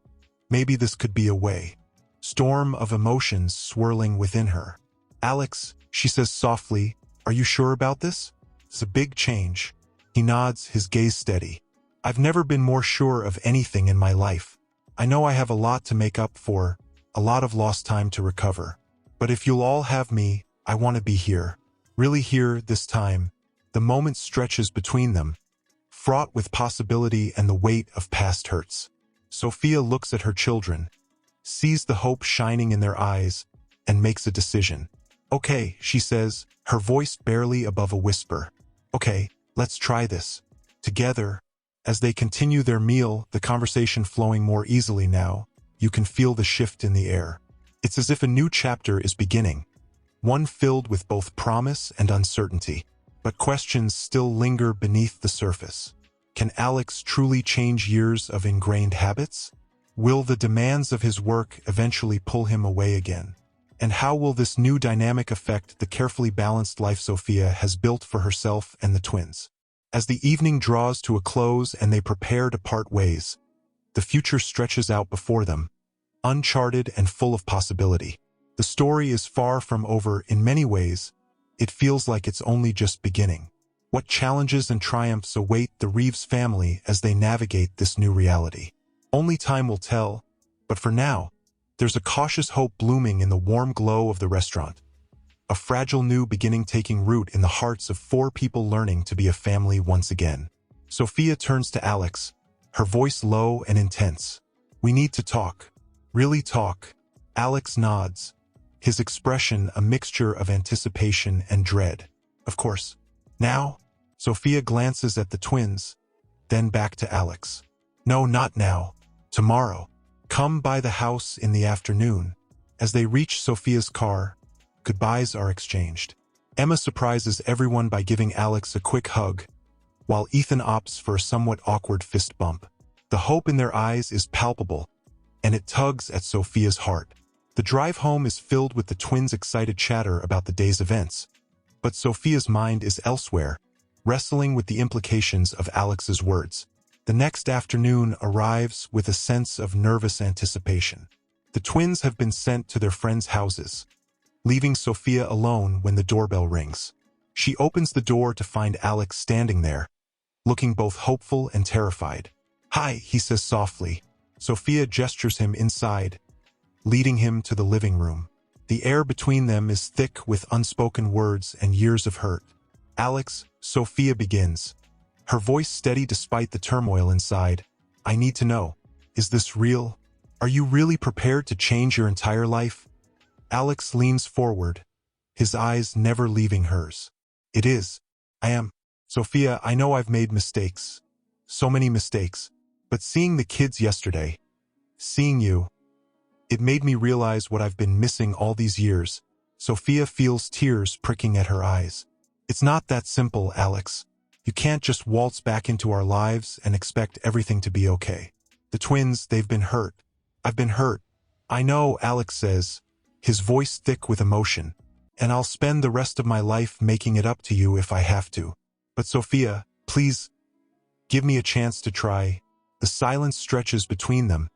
maybe this could be a way." Storm of emotions swirling within her. "Alex," she says softly, "are you sure about this? It's a big change." He nods, his gaze steady. "I've never been more sure of anything in my life. I know I have a lot to make up for, a lot of lost time to recover. But if you'll all have me, I want to be here. Really here this time." The moment stretches between them, fraught with possibility and the weight of past hurts. Sophia looks at her children, sees the hope shining in their eyes, and makes a decision. "Okay," she says, her voice barely above a whisper. "Okay, let's try this. Together." As they continue their meal, the conversation flowing more easily now, you can feel the shift in the air. It's as if a new chapter is beginning, one filled with both promise and uncertainty. But questions still linger beneath the surface. Can Alex truly change years of ingrained habits? Will the demands of his work eventually pull him away again? And how will this new dynamic affect the carefully balanced life Sophia has built for herself and the twins? As the evening draws to a close and they prepare to part ways, the future stretches out before them, uncharted and full of possibility. The story is far from over in many ways. It feels like it's only just beginning. What challenges and triumphs await the Reeves family as they navigate this new reality? Only time will tell, but for now, there's a cautious hope blooming in the warm glow of the restaurant. A fragile new beginning taking root in the hearts of 4 people learning to be a family once again. Sophia turns to Alex, her voice low and intense. "We need to talk. Really talk." Alex nods, his expression a mixture of anticipation and dread. "Of course. Now?" Sophia glances at the twins, then back to Alex. "No, not now. Tomorrow. Come by the house in the afternoon." As they reach Sophia's car, goodbyes are exchanged. Emma surprises everyone by giving Alex a quick hug, while Ethan opts for a somewhat awkward fist bump. The hope in their eyes is palpable, and it tugs at Sophia's heart. The drive home is filled with the twins' excited chatter about the day's events, but Sophia's mind is elsewhere, wrestling with the implications of Alex's words. The next afternoon arrives with a sense of nervous anticipation. The twins have been sent to their friends' houses, leaving Sophia alone when the doorbell rings. She opens the door to find Alex standing there, looking both hopeful and terrified. "Hi," he says softly. Sophia gestures him inside, leading him to the living room. The air between them is thick with unspoken words and years of hurt. "Alex," Sophia begins, her voice steady despite the turmoil inside. "I need to know, is this real? Are you really prepared to change your entire life?" Alex leans forward, his eyes never leaving hers. "It is. I am. Sophia, I know I've made mistakes. So many mistakes. But seeing the kids yesterday, seeing you, it made me realize what I've been missing all these years." Sophia feels tears pricking at her eyes. "It's not that simple, Alex. You can't just waltz back into our lives and expect everything to be okay. The twins, they've been hurt. I've been hurt." "I know," Alex says, his voice thick with emotion, "and I'll spend the rest of my life making it up to you if I have to. But Sophia, please, give me a chance to try." The silence stretches between them,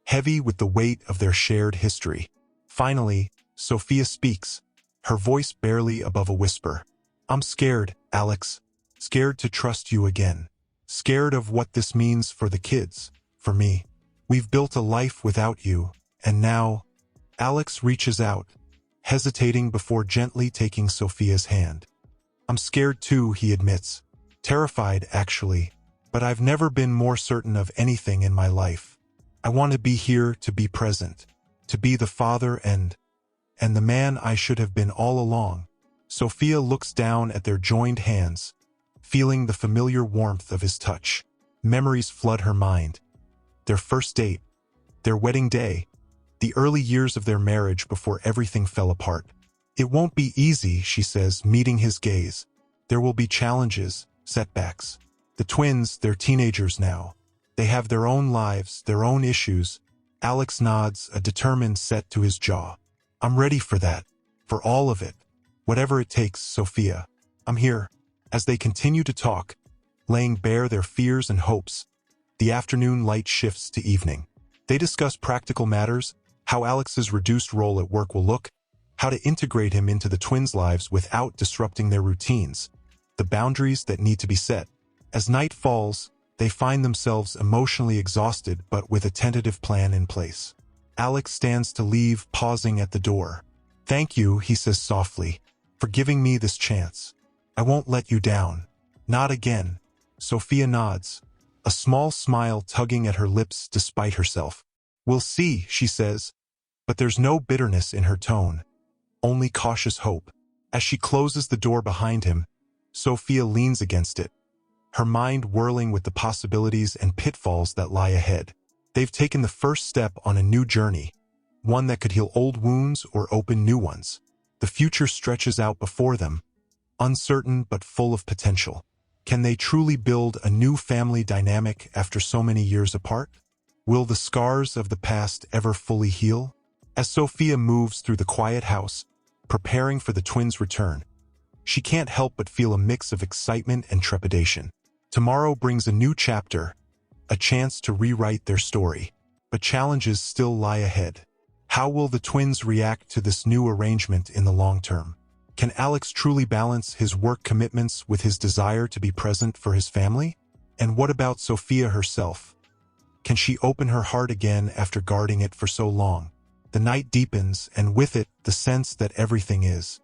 heavy with the weight of their shared history. Finally, Sophia speaks, her voice barely above a whisper. "I'm scared, Alex. Scared to trust you again. Scared of what this means for the kids, for me. We've built a life without you, and now..." Alex reaches out, hesitating before gently taking Sophia's hand. "I'm scared too," he admits. "Terrified, actually. But I've never been more certain of anything in my life. I want to be here, to be present, to be the father and the man I should have been all along." Sophia looks down at their joined hands, feeling the familiar warmth of his touch. Memories flood her mind. Their first date, their wedding day, the early years of their marriage before everything fell apart. "It won't be easy," she says, meeting his gaze. "There will be challenges, setbacks. The twins, they're teenagers now. They have their own lives, their own issues." Alex nods, a determined set to his jaw. "I'm ready for that. For all of it. Whatever it takes, Sophia. I'm here." As they continue to talk, laying bare their fears and hopes, the afternoon light shifts to evening. They discuss practical matters, how Alex's reduced role at work will look, how to integrate him into the twins' lives without disrupting their routines, the boundaries that need to be set. As night falls, they find themselves emotionally exhausted but with a tentative plan in place. Alex stands to leave, pausing at the door. "Thank you," he says softly, "for giving me this chance. I won't let you down. Not again." Sophia nods, a small smile tugging at her lips despite herself. "We'll see," she says, but there's no bitterness in her tone, only cautious hope. As she closes the door behind him, Sophia leans against it, her mind whirling with the possibilities and pitfalls that lie ahead. They've taken the first step on a new journey, one that could heal old wounds or open new ones. The future stretches out before them, uncertain but full of potential. Can they truly build a new family dynamic after so many years apart? Will the scars of the past ever fully heal? As Sophia moves through the quiet house, preparing for the twins' return, she can't help but feel a mix of excitement and trepidation. Tomorrow brings a new chapter, a chance to rewrite their story. But challenges still lie ahead. How will the twins react to this new arrangement in the long term? Can Alex truly balance his work commitments with his desire to be present for his family? And what about Sophia herself? Can she open her heart again after guarding it for so long? The night deepens, and with it, the sense that everything is